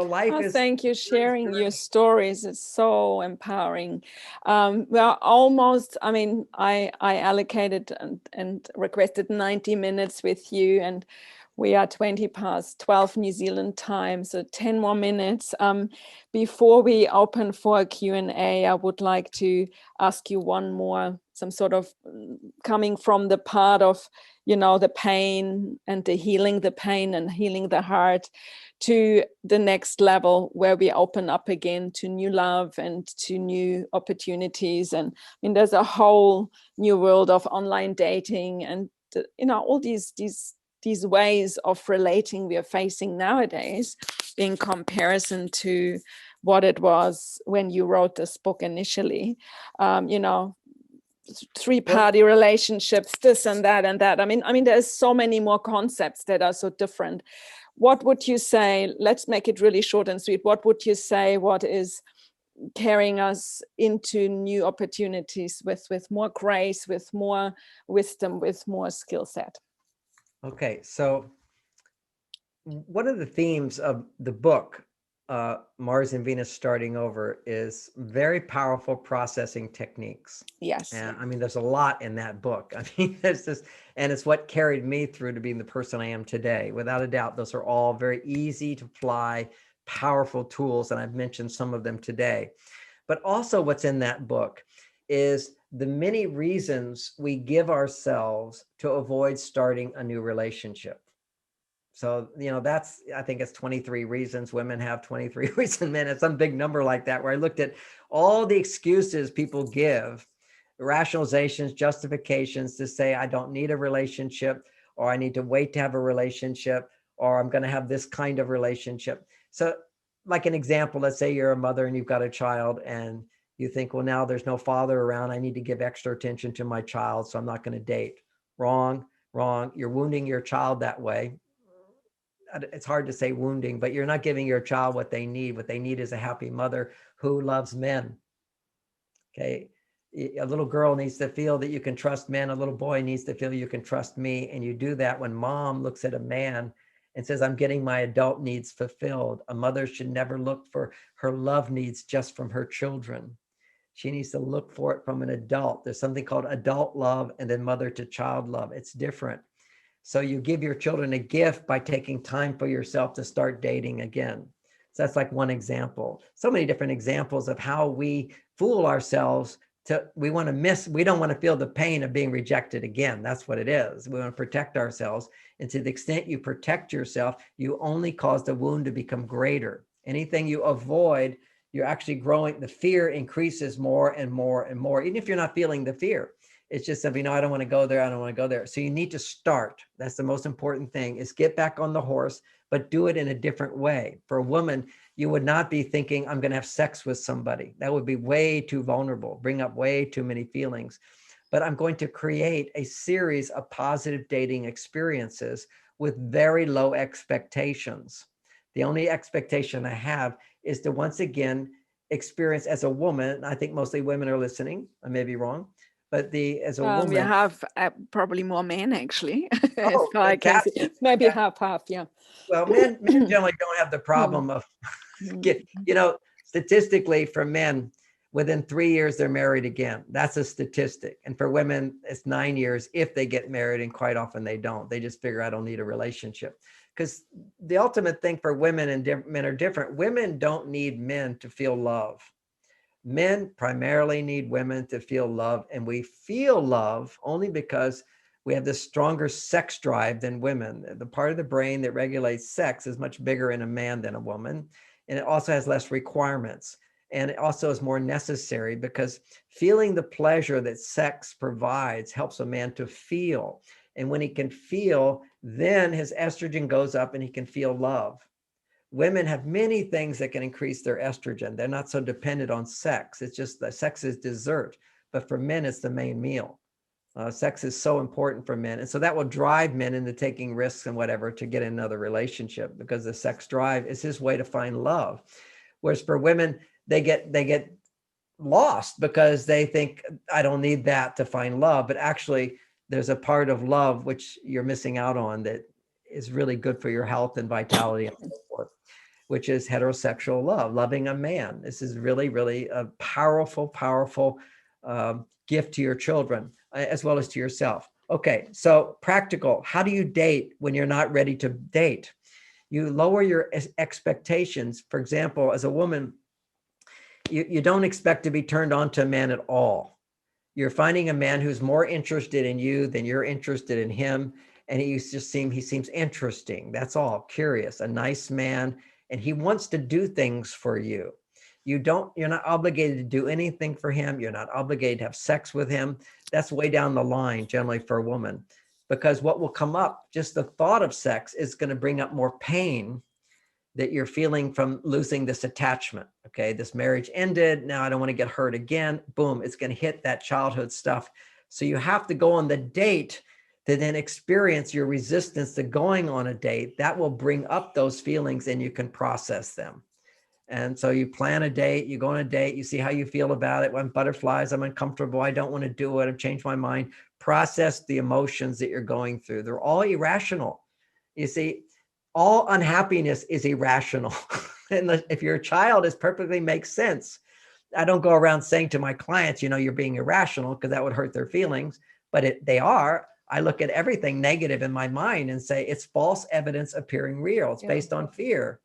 life is. Thank you sharing your stories. It's so empowering. Well, almost, I allocated and requested 90 minutes with you, and we are 20 past 12 New Zealand time, so 10 more minutes. Before we open for a Q&A, I would like to ask you one more, some sort of coming from the part of, the pain and the healing the heart, to the next level where we open up again to new love and to new opportunities. And there's a whole new world of online dating and, all these ways of relating we are facing nowadays in comparison to what it was when you wrote this book initially. 3-party relationships, this and that and that. There's so many more concepts that are so different. What would you say, let's make it really short and sweet, what would you say, what is carrying us into new opportunities with more grace, with more wisdom, with more skill set? Okay, so one of the themes of the book, Mars and Venus Starting Over, is very powerful processing techniques. Yes. And there's a lot in that book. There's this, and it's what carried me through to being the person I am today. Without a doubt, those are all very easy to apply, powerful tools, and I've mentioned some of them today. But also what's in that book is the many reasons we give ourselves to avoid starting a new relationship. So, I think it's 23 reasons women have, 23 reasons men. It's some big number like that, where I looked at all the excuses people give, rationalizations, justifications to say, I don't need a relationship, or I need to wait to have a relationship, or I'm going to have this kind of relationship. So like an example, let's say you're a mother and you've got a child and you think, well, now there's no father around. I need to give extra attention to my child, so I'm not going to date. Wrong. You're wounding your child that way. it's hard to say wounding, but you're not giving your child what they need. What they need is a happy mother who loves men. Okay. A little girl needs to feel that you can trust men. A little boy needs to feel you can trust me. And you do that when mom looks at a man and says, I'm getting my adult needs fulfilled. A mother should never look for her love needs just from her children. She needs to look for it from an adult. There's something called adult love and then mother to child love. It's different. So you give your children a gift by taking time for yourself to start dating again. So that's like one example. So many different examples of how we fool ourselves we don't want to feel the pain of being rejected again. That's what it is. We want to protect ourselves. And to the extent you protect yourself, you only cause the wound to become greater. Anything you avoid, you're actually growing, the fear increases more and more and more, even if you're not feeling the fear. It's just simply, no, I don't want to go there. I don't want to go there. So you need to start. That's the most important thing, is get back on the horse, but do it in a different way. For a woman, you would not be thinking, I'm going to have sex with somebody. That would be way too vulnerable, bring up way too many feelings. But I'm going to create a series of positive dating experiences with very low expectations. The only expectation I have is to once again experience as a woman. I think mostly women are listening. I may be wrong. But as a woman, we have probably more men actually. Oh, so I can see, maybe half, yeah. Well, men generally don't have the problem of, statistically for men, within 3 years, they're married again. That's a statistic. And for women, it's 9 years if they get married, and quite often they don't. They just figure, I don't need a relationship. Because the ultimate thing for women and men are different. Women don't need men to feel love. Men primarily need women to feel love, and we feel love only because we have this stronger sex drive than women. The part of the brain that regulates sex is much bigger in a man than a woman, and it also has less requirements, and it also is more necessary because feeling the pleasure that sex provides helps a man to feel. And when he can feel, then his estrogen goes up and he can feel love. Women have many things that can increase their estrogen. They're not so dependent on sex. It's just that sex is dessert. But for men, it's the main meal. Sex is so important for men. And so that will drive men into taking risks and whatever to get in another relationship, because the sex drive is his way to find love. Whereas for women, they get lost because they think, I don't need that to find love. But actually, there's a part of love which you're missing out on that is really good for your health and vitality and so forth, which is heterosexual love, loving a man. This is really, really a powerful, powerful gift to your children as well as to yourself. Okay, so practical. How do you date when you're not ready to date? You lower your expectations. For example, as a woman, you don't expect to be turned on to a man at all. You're finding a man who's more interested in you than you're interested in him. And he seems interesting. That's all. Curious, a nice man. And he wants to do things for you. You're not obligated to do anything for him. You're not obligated to have sex with him. That's way down the line, generally for a woman, because what will come up, just the thought of sex is going to bring up more pain that you're feeling from losing this attachment. Okay, this marriage ended. Now I don't want to get hurt again. Boom, it's going to hit that childhood stuff. So you have to go on the date to then experience your resistance to going on a date. That will bring up those feelings and you can process them. And so you plan a date, you go on a date, you see how you feel about it. When butterflies, I'm uncomfortable, I don't want to do it, I've changed my mind. Process the emotions that you're going through. They're all irrational. You see, all unhappiness is irrational. And if you're a child, it perfectly makes sense. I don't go around saying to my clients, you're being irrational, because that would hurt their feelings, but they are. I look at everything negative in my mind and say, it's false evidence appearing real. It's based on fear.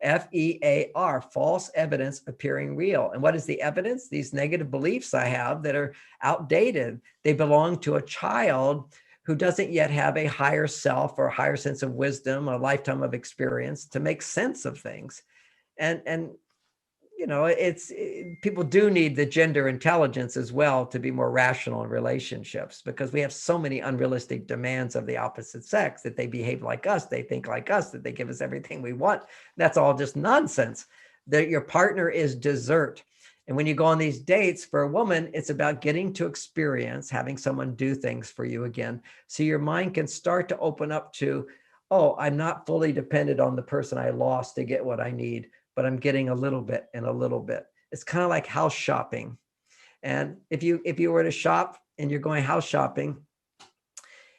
FEAR, false evidence appearing real. And what is the evidence? These negative beliefs I have that are outdated. They belong to a child who doesn't yet have a higher self or a higher sense of wisdom, a lifetime of experience to make sense of things. And people do need the gender intelligence as well to be more rational in relationships, because we have so many unrealistic demands of the opposite sex, that they behave like us, they think like us, that they give us everything we want. That's all just nonsense. That your partner is dessert. And when you go on these dates, for a woman, it's about getting to experience having someone do things for you again. So your mind can start to open up to, oh, I'm not fully dependent on the person I lost to get what I need, but I'm getting a little bit and a little bit. It's kind of like house shopping. And if you were to shop and you're going house shopping,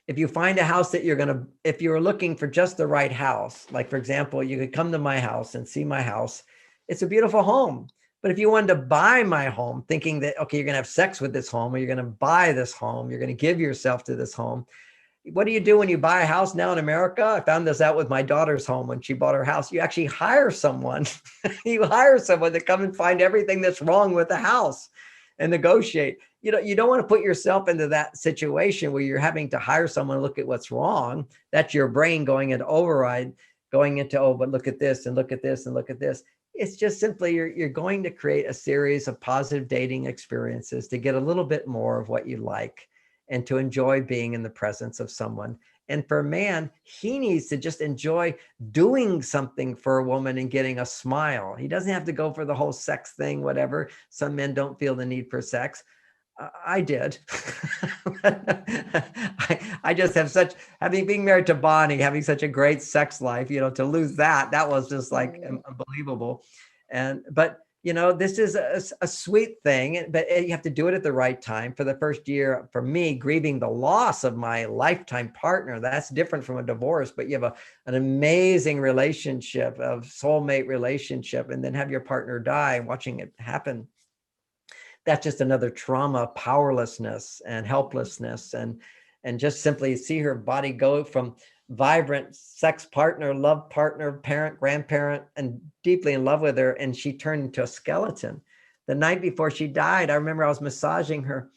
if you find a house that if you're looking for just the right house, like for example, you could come to my house and see my house. It's a beautiful home. But if you wanted to buy my home, thinking that, okay, you're going to have sex with this home, or you're going to buy this home, you're going to give yourself to this home. What do you do when you buy a house now in America? I found this out with my daughter's home when she bought her house. You actually hire someone. You hire someone to come and find everything that's wrong with the house and negotiate. You don't want to put yourself into that situation where you're having to hire someone to look at what's wrong. That's your brain going into override, going into, oh, but look at this and look at this and look at this. It's just simply you're going to create a series of positive dating experiences to get a little bit more of what you like and to enjoy being in the presence of someone. And for a man, he needs to just enjoy doing something for a woman and getting a smile. He doesn't have to go for the whole sex thing, whatever. Some men don't feel the need for sex. I did. I just have being married to Bonnie, having such a great sex life, to lose that was just like unbelievable. But this is a sweet thing, but you have to do it at the right time. For the first year, for me, grieving the loss of my lifetime partner, that's different from a divorce, but you have an amazing relationship, of soulmate relationship, and then have your partner die, watching it happen. That's just another trauma, powerlessness and helplessness, and just simply see her body go from vibrant sex partner, love partner, parent, grandparent, and deeply in love with her, and she turned into a skeleton. The night before she died, I remember I was massaging her,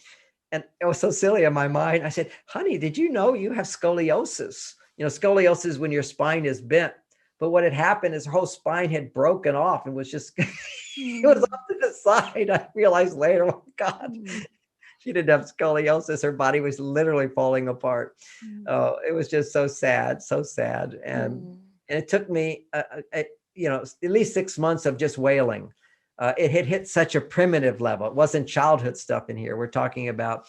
and it was so silly in my mind. I said, honey, did you know you have scoliosis? Scoliosis is when your spine is bent. But what had happened is her whole spine had broken off and was just, it was off to the side. I realized later, oh God, she didn't have scoliosis. Her body was literally falling apart. It was just so sad, so sad. And it took me, at least 6 months of just wailing. It had hit such a primitive level. It wasn't childhood stuff in here. We're talking about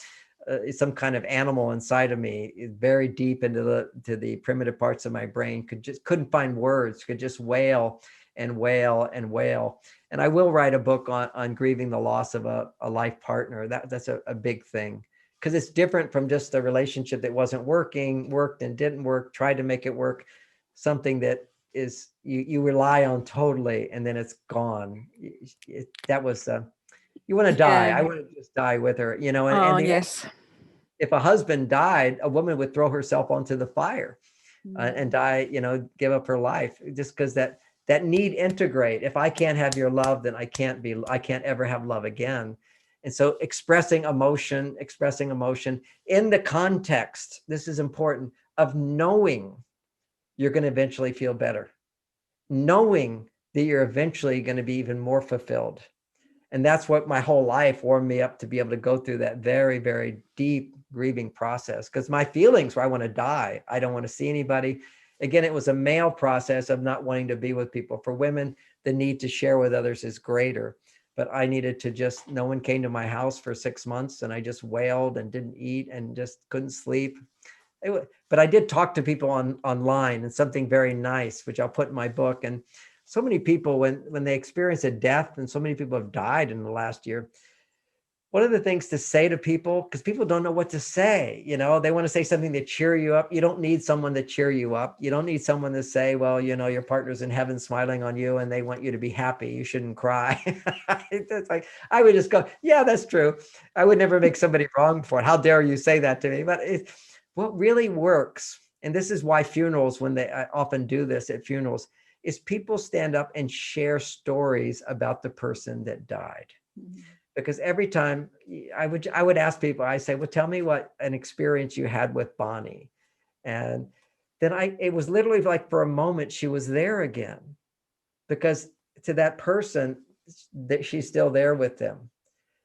some kind of animal inside of me, very deep into the primitive parts of my brain, couldn't find words, could just wail and wail and wail. And I will write a book on grieving the loss of a life partner. That's a big thing, because it's different from just a relationship that wasn't working, worked and didn't work, tried to make it work, something that is you rely on totally, and then it's gone. That was you want to die. I want to just die with her, Yes. If a husband died, a woman would throw herself onto the fire and die, give up her life, just because that need integrate. If I can't have your love, then I can't ever have love again. And so expressing emotion in the context, this is important, of knowing you're going to eventually feel better, knowing that you're eventually going to be even more fulfilled. And that's what my whole life warmed me up to be able to go through that very, very deep grieving process. Because my feelings were, I want to die. I don't want to see anybody. Again, it was a male process of not wanting to be with people. For women, the need to share with others is greater. But I needed to no one came to my house for 6 months, and I just wailed and didn't eat and just couldn't sleep. But I did talk to people online, and something very nice, which I'll put in my book. And so many people, when they experience a death, and so many people have died in the last year, one of the things to say to people, because people don't know what to say, they want to say something to cheer you up. You don't need someone to cheer you up. You don't need someone to say, well, your partner's in heaven smiling on you and they want you to be happy. You shouldn't cry. It's like, I would just go, yeah, that's true. I would never make somebody wrong for it. How dare you say that to me? But what really works, and this is why funerals, when I often do this at funerals, is people stand up and share stories about the person that died. Because every time I would ask people, I say, well, tell me what an experience you had with Bonnie. And then it was literally like for a moment, she was there again, because to that person, that she's still there with them.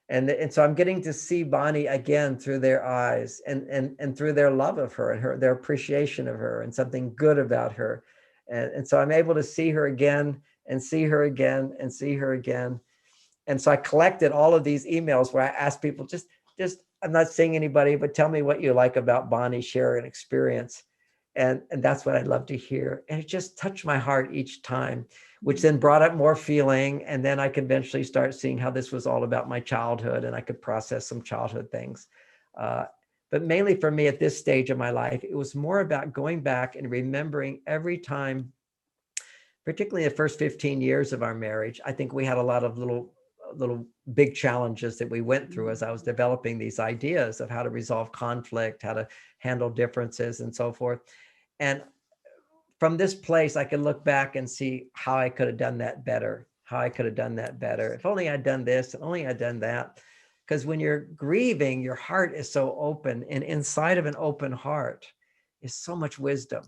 And so I'm getting to see Bonnie again through their eyes and through their love of her and their appreciation of her and something good about her. And so I'm able to see her again and see her again and see her again. And so I collected all of these emails where I asked people, just I'm not seeing anybody, but tell me what you like about Bonnie, share an experience. And that's what I love to hear. And it just touched my heart each time, which then brought up more feeling. And then I could eventually start seeing how this was all about my childhood, and I could process some childhood things. But mainly for me at this stage of my life, it was more about going back and remembering every time, particularly the first 15 years of our marriage. I think we had a lot of little big challenges that we went through as I was developing these ideas of how to resolve conflict, how to handle differences, and so forth. And from this place, I could look back and see how I could have done that better, how I could have done that better. If only I'd done this, if only I'd done that. Because when you're grieving, your heart is so open, and inside of an open heart is so much wisdom.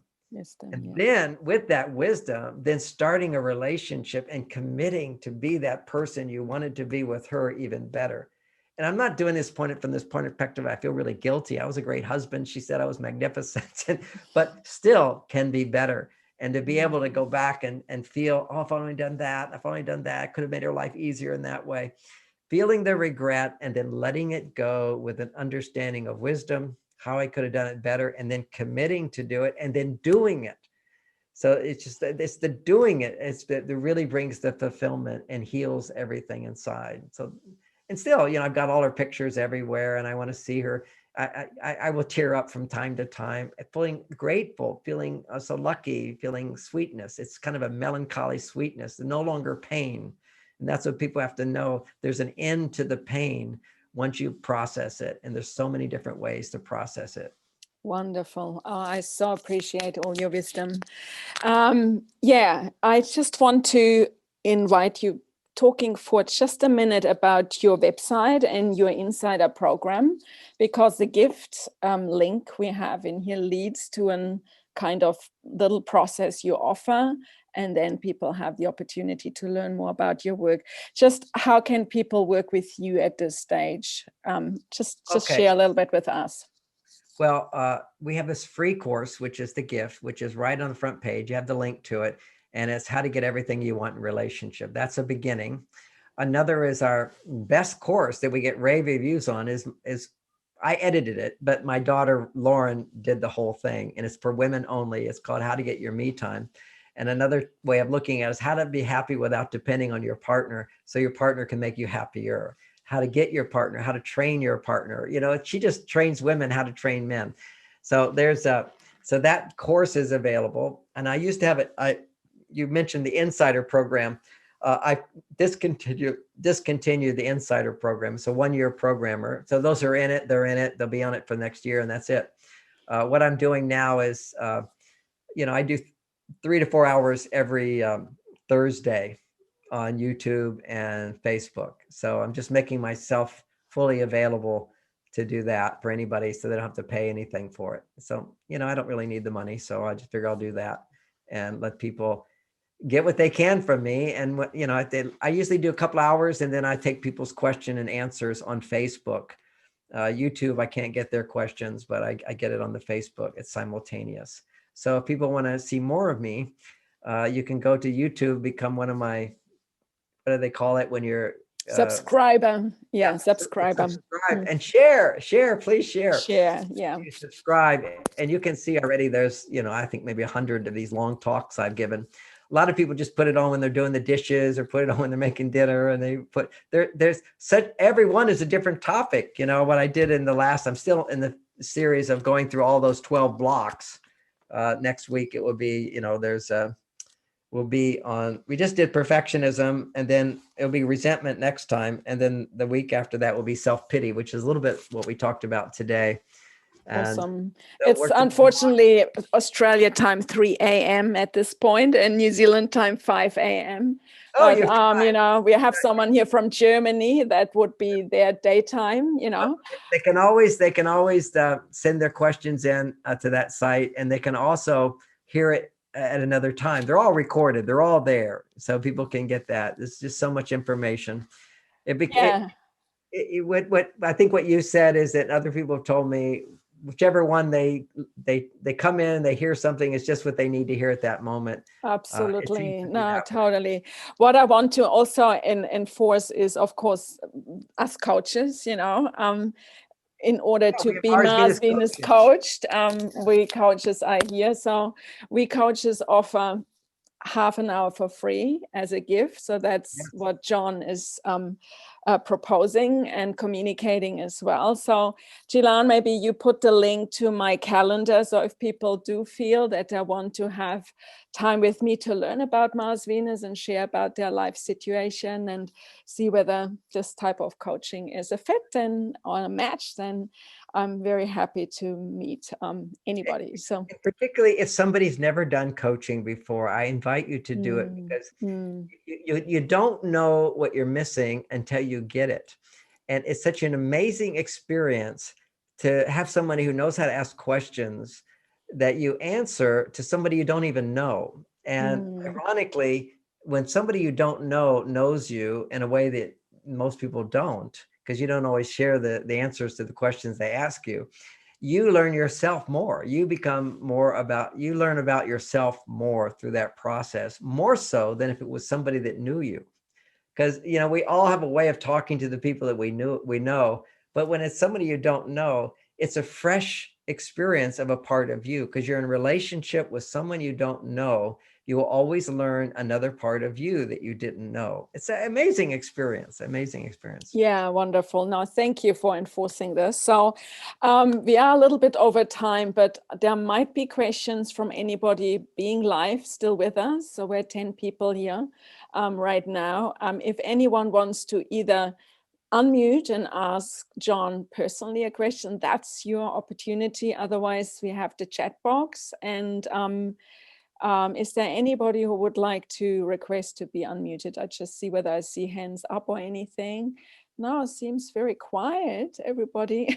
And then with that wisdom, then starting a relationship and committing to be that person you wanted to be with her even better. And I'm not doing this from this point of perspective. I feel really guilty. I was a great husband. She said I was magnificent, but still can be better. And to be able to go back and feel, oh, if I've only done that, if I've only done that, I could have made her life easier in that way. Feeling the regret and then letting it go with an understanding of wisdom, how I could have done it better, and then committing to do it and then doing it. So it's the doing it. It's that really brings the fulfillment and heals everything inside. So, and still, I've got all her pictures everywhere, and I want to see her. I will tear up from time to time, feeling grateful, feeling so lucky, feeling sweetness. It's kind of a melancholy sweetness, no longer pain. And that's what people have to know. There's an end to the pain once you process it. And there's so many different ways to process it. Wonderful. Oh, I so appreciate all your wisdom. I just want to invite you talking for just a minute about your website and your insider program, because the gift link we have in here leads to a kind of little process you offer, and then people have the opportunity to learn more about your work. Just how can people work with you at this stage? Just share a little bit with us. Well, we have this free course, which is the gift, which is right on the front page. You have the link to it, and it's how to get everything you want in relationship. That's a beginning. Another is our best course that we get rave reviews on is I edited it, but my daughter, Lauren, did the whole thing, and it's for women only. It's called How to Get Your Me Time. And another way of looking at it is how to be happy without depending on your partner, so your partner can make you happier. How to get your partner, how to train your partner. She just trains women how to train men. So so that course is available. And I used to have it. You mentioned the Insider program. I discontinued the Insider program. So 1-year programmer. So those are in it, they're in it. They'll be on it for next year, and that's it. What I'm doing now is, I do 3 to 4 hours every Thursday on YouTube and Facebook. So I'm just making myself fully available to do that for anybody, so they don't have to pay anything for it. So, I don't really need the money. So I just figure I'll do that and let people get what they can from me. And I usually do a couple hours, and then I take people's question and answers on Facebook. YouTube, I can't get their questions, but I get it on the Facebook. It's simultaneous. So if people want to see more of me, you can go to YouTube, become one of my, what do they call it when you're subscriber? Subscriber. Subscribe and share, please share. You subscribe, and you can see already there's, I think maybe 100 of these long talks I've given. A lot of people just put it on when they're doing the dishes, or put it on when they're making dinner, and they put there's such, every one is a different topic. What I did in the last, I'm still in the series of going through all those 12 blocks. Next week it will be, we'll be on, we just did perfectionism, and then it'll be resentment next time. And then the week after that will be self-pity, which is a little bit what we talked about today. Awesome. It's unfortunately Australia time 3 a.m. at this point, and New Zealand time 5 a.m. But, we have someone here from Germany that would be their daytime, They can always send their questions in to that site, and they can also hear it at another time. They're all recorded. They're all there. So people can get that. There's just so much information. What I think what you said is that other people have told me, whichever one they come in, they hear something, it's just what they need to hear at that moment. Absolutely. No, totally. What I want to also enforce is, of course, as coaches, in order Yeah, to we have be Mars Mars Venus Venus coaches. coached. We coaches are here. So we coaches offer half an hour for free as a gift. So that's Yes. what John is proposing and communicating as well. So Gilan, maybe you put the link to my calendar. So if people do feel that they want to have time with me to learn about Mars Venus and share about their life situation and see whether this type of coaching is a fit and or a match, then I'm very happy to meet anybody. So And particularly if somebody's never done coaching before, I invite you to do it, because you don't know what you're missing until you get it. And it's such an amazing experience to have somebody who knows how to ask questions that you answer to somebody you don't even know. And ironically, when somebody you don't know knows you in a way that most people don't, because you don't always share the answers to the questions they ask you, you learn yourself more. You become more about, you learn about yourself more through that process, more so than if it was somebody that knew you. Because, you know, we all have a way of talking to the people that we know, but when it's somebody you don't know, it's a fresh experience of a part of you, because you're in a relationship with someone you don't know. You will always learn another part of you that you didn't know. It's an amazing experience, amazing experience. Yeah, wonderful. No, thank you for enforcing this. So we are a little bit over time, but there might be questions from anybody being live still with us. So we're 10 people here right now. If anyone wants to either unmute and ask John personally a question, that's your opportunity. Otherwise, we have the chat box. And is there anybody who would like to request to be unmuted? I just see whether I see hands up or anything. No, it seems very quiet, everybody.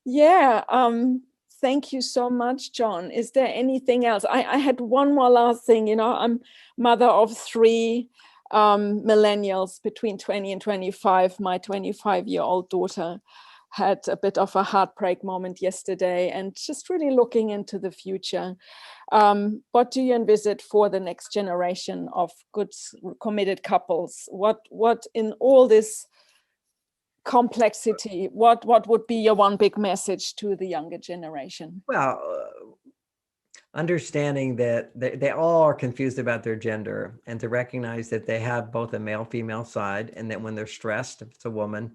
Yeah, thank you so much, John. Is there anything else? I had one more last thing. You know, I'm mother of 3 millennials between 20 and 25. My 25-year-old daughter had a bit of a heartbreak moment yesterday, and just really looking into the future. What do you envisage for the next generation of good, committed couples? What in all this complexity, what would be your one big message to the younger generation? Well, understanding that they all are confused about their gender, and to recognize that they have both a male female side, and that when they're stressed, if it's a woman,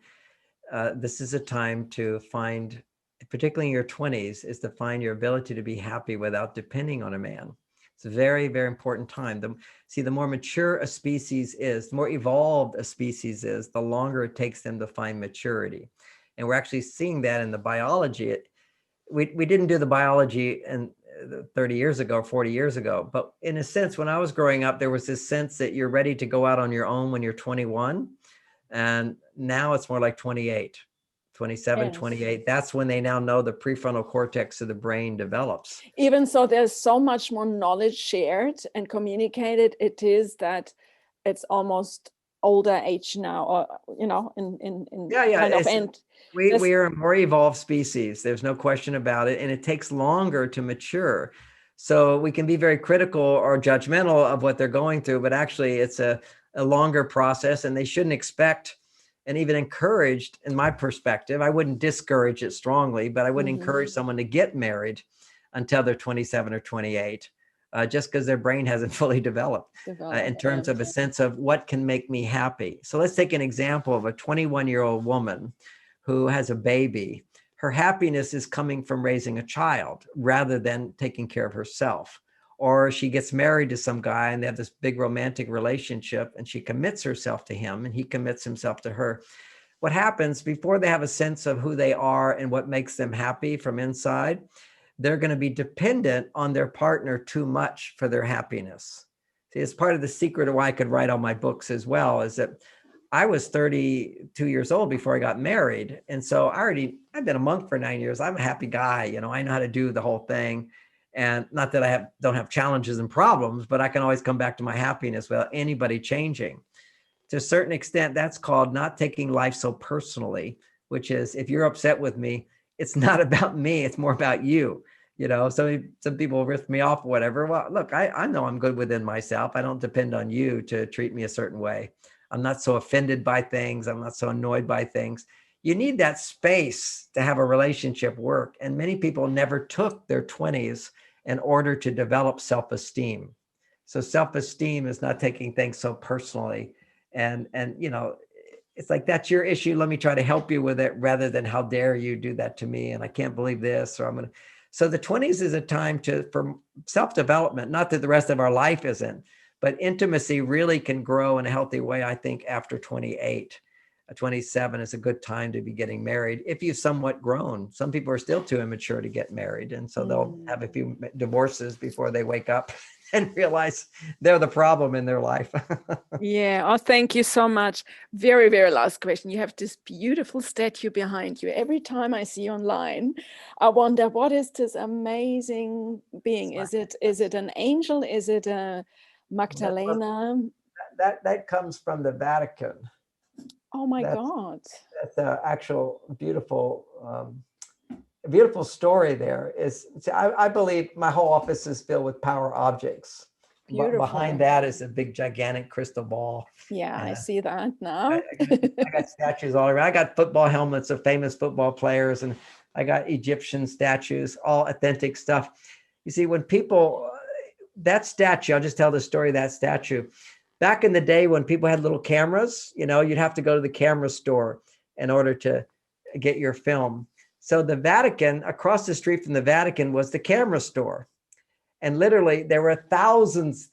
this is a time to find, particularly in your 20s, is to find your ability to be happy without depending on a man. It's a very, very important time. The more mature a species is, the more evolved a species is, the longer it takes them to find maturity. And we're actually seeing that in the biology. We didn't do the biology in 30 years ago, 40 years ago, but in a sense, when I was growing up, there was this sense that you're ready to go out on your own when you're 21. And now it's more like 28, 27, yes. 28. That's when they now know the prefrontal cortex of the brain develops. Even so, there's so much more knowledge shared and communicated. It is that it's almost older age now, or, you know, in kind of end. We are a more evolved species. There's no question about it. And it takes longer to mature. So we can be very critical or judgmental of what they're going through, but actually it's a longer process, and they shouldn't expect and even encouraged, in my perspective. I wouldn't discourage it strongly, but I wouldn't encourage someone to get married until they're 27 or 28, just because their brain hasn't fully developed in terms of a sense of what can make me happy. So let's take an example of a 21-year-old woman who has a baby. Her happiness is coming from raising a child rather than taking care of herself. Or she gets married to some guy and they have this big romantic relationship, and she commits herself to him and he commits himself to her. What happens before they have a sense of who they are and what makes them happy from inside, they're going to be dependent on their partner too much for their happiness. See, it's part of the secret of why I could write all my books as well, is that I was 32 years old before I got married. And so I've been a monk for 9 years. I'm a happy guy. You know, I know how to do the whole thing. And not that I don't have challenges and problems, but I can always come back to my happiness without anybody changing. To a certain extent, that's called not taking life so personally, which is, if you're upset with me, it's not about me, it's more about you. You know, some people rip me off or whatever. Well, look, I know I'm good within myself. I don't depend on you to treat me a certain way. I'm not so offended by things. I'm not so annoyed by things. you need that space to have a relationship work. And many people never took their 20s in order to develop self-esteem. So self-esteem is not taking things so personally. And you know, it's like, that's your issue. Let me try to help you with it, rather than how dare you do that to me? And I can't believe this, or I'm going to. So the 20s is a time for self-development, not that the rest of our life isn't, but intimacy really can grow in a healthy way, I think, after 28. 27 is a good time to be getting married if you've somewhat grown. Some people are still too immature to get married. And so they'll have a few divorces before they wake up and realize they're the problem in their life. Yeah. Oh, thank you so much. Very, very last question. You have this beautiful statue behind you. Every time I see you online, I wonder, what is this amazing being? Is it an angel? Is it a Magdalena? That comes from the Vatican. Oh my God. That's an actual beautiful story there. I believe my whole office is filled with power objects. Beautiful. Behind that is a big, gigantic crystal ball. Yeah, I see that now. I got statues all around. I got football helmets of famous football players, and I got Egyptian statues, all authentic stuff. You see, when people, that statue, I'll just tell the story of that statue. Back in the day when people had little cameras, you know, you'd have to go to the camera store in order to get your film. So the Vatican, across the street from the Vatican, was the camera store. And literally there were thousands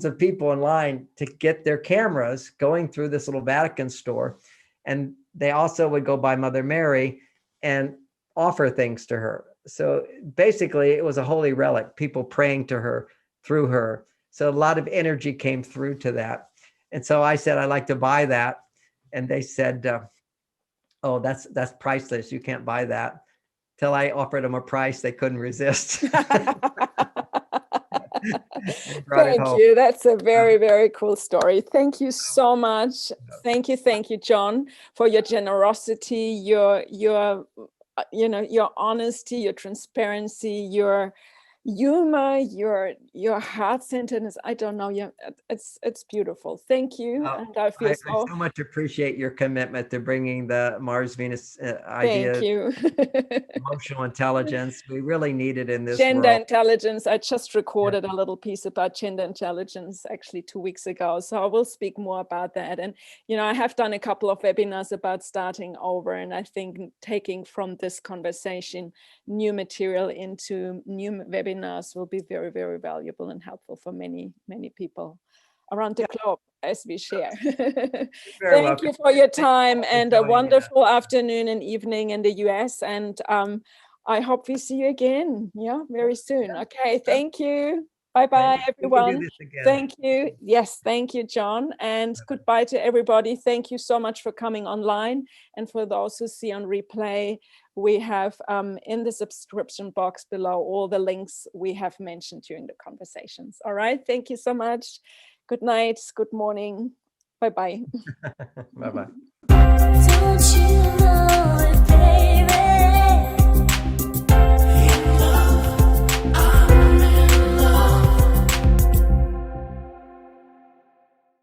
of people in line to get their cameras going through this little Vatican store. And they also would go by Mother Mary and offer things to her. So basically it was a holy relic, people praying to her through her. So a lot of energy came through to that. And so I said, I'd like to buy that. And they said, oh, that's priceless. You can't buy that. Till I offered them a price they couldn't resist. Thank you. That's a very, very cool story. Thank you so much. Thank you, John, for your generosity, your honesty, your transparency, your humor, your heart-centeredness. I don't know. Yeah, it's beautiful. Thank you. And I feel I so much appreciate your commitment to bringing the Mars Venus idea. Thank you. Emotional intelligence. We really need it in this gender world. Intelligence. I just recorded a little piece about gender intelligence actually 2 weeks ago. So I will speak more about that. And, you know, I have done a couple of webinars about starting over. And I think taking from this conversation new material into new webinars will be very, very valuable and helpful for many, many people around the globe as we share. Thank you for your time and a wonderful afternoon and evening in the US. And I hope we see you again, very soon. Okay, thank you. Bye-bye, everyone. Thank you. Yes, thank you, John. And goodbye to everybody. Thank you so much for coming online. And for those who see on replay, we have in the subscription box below all the links we have mentioned during the conversations. All right, thank you so much. Good night, good morning. Bye-bye. Bye-bye.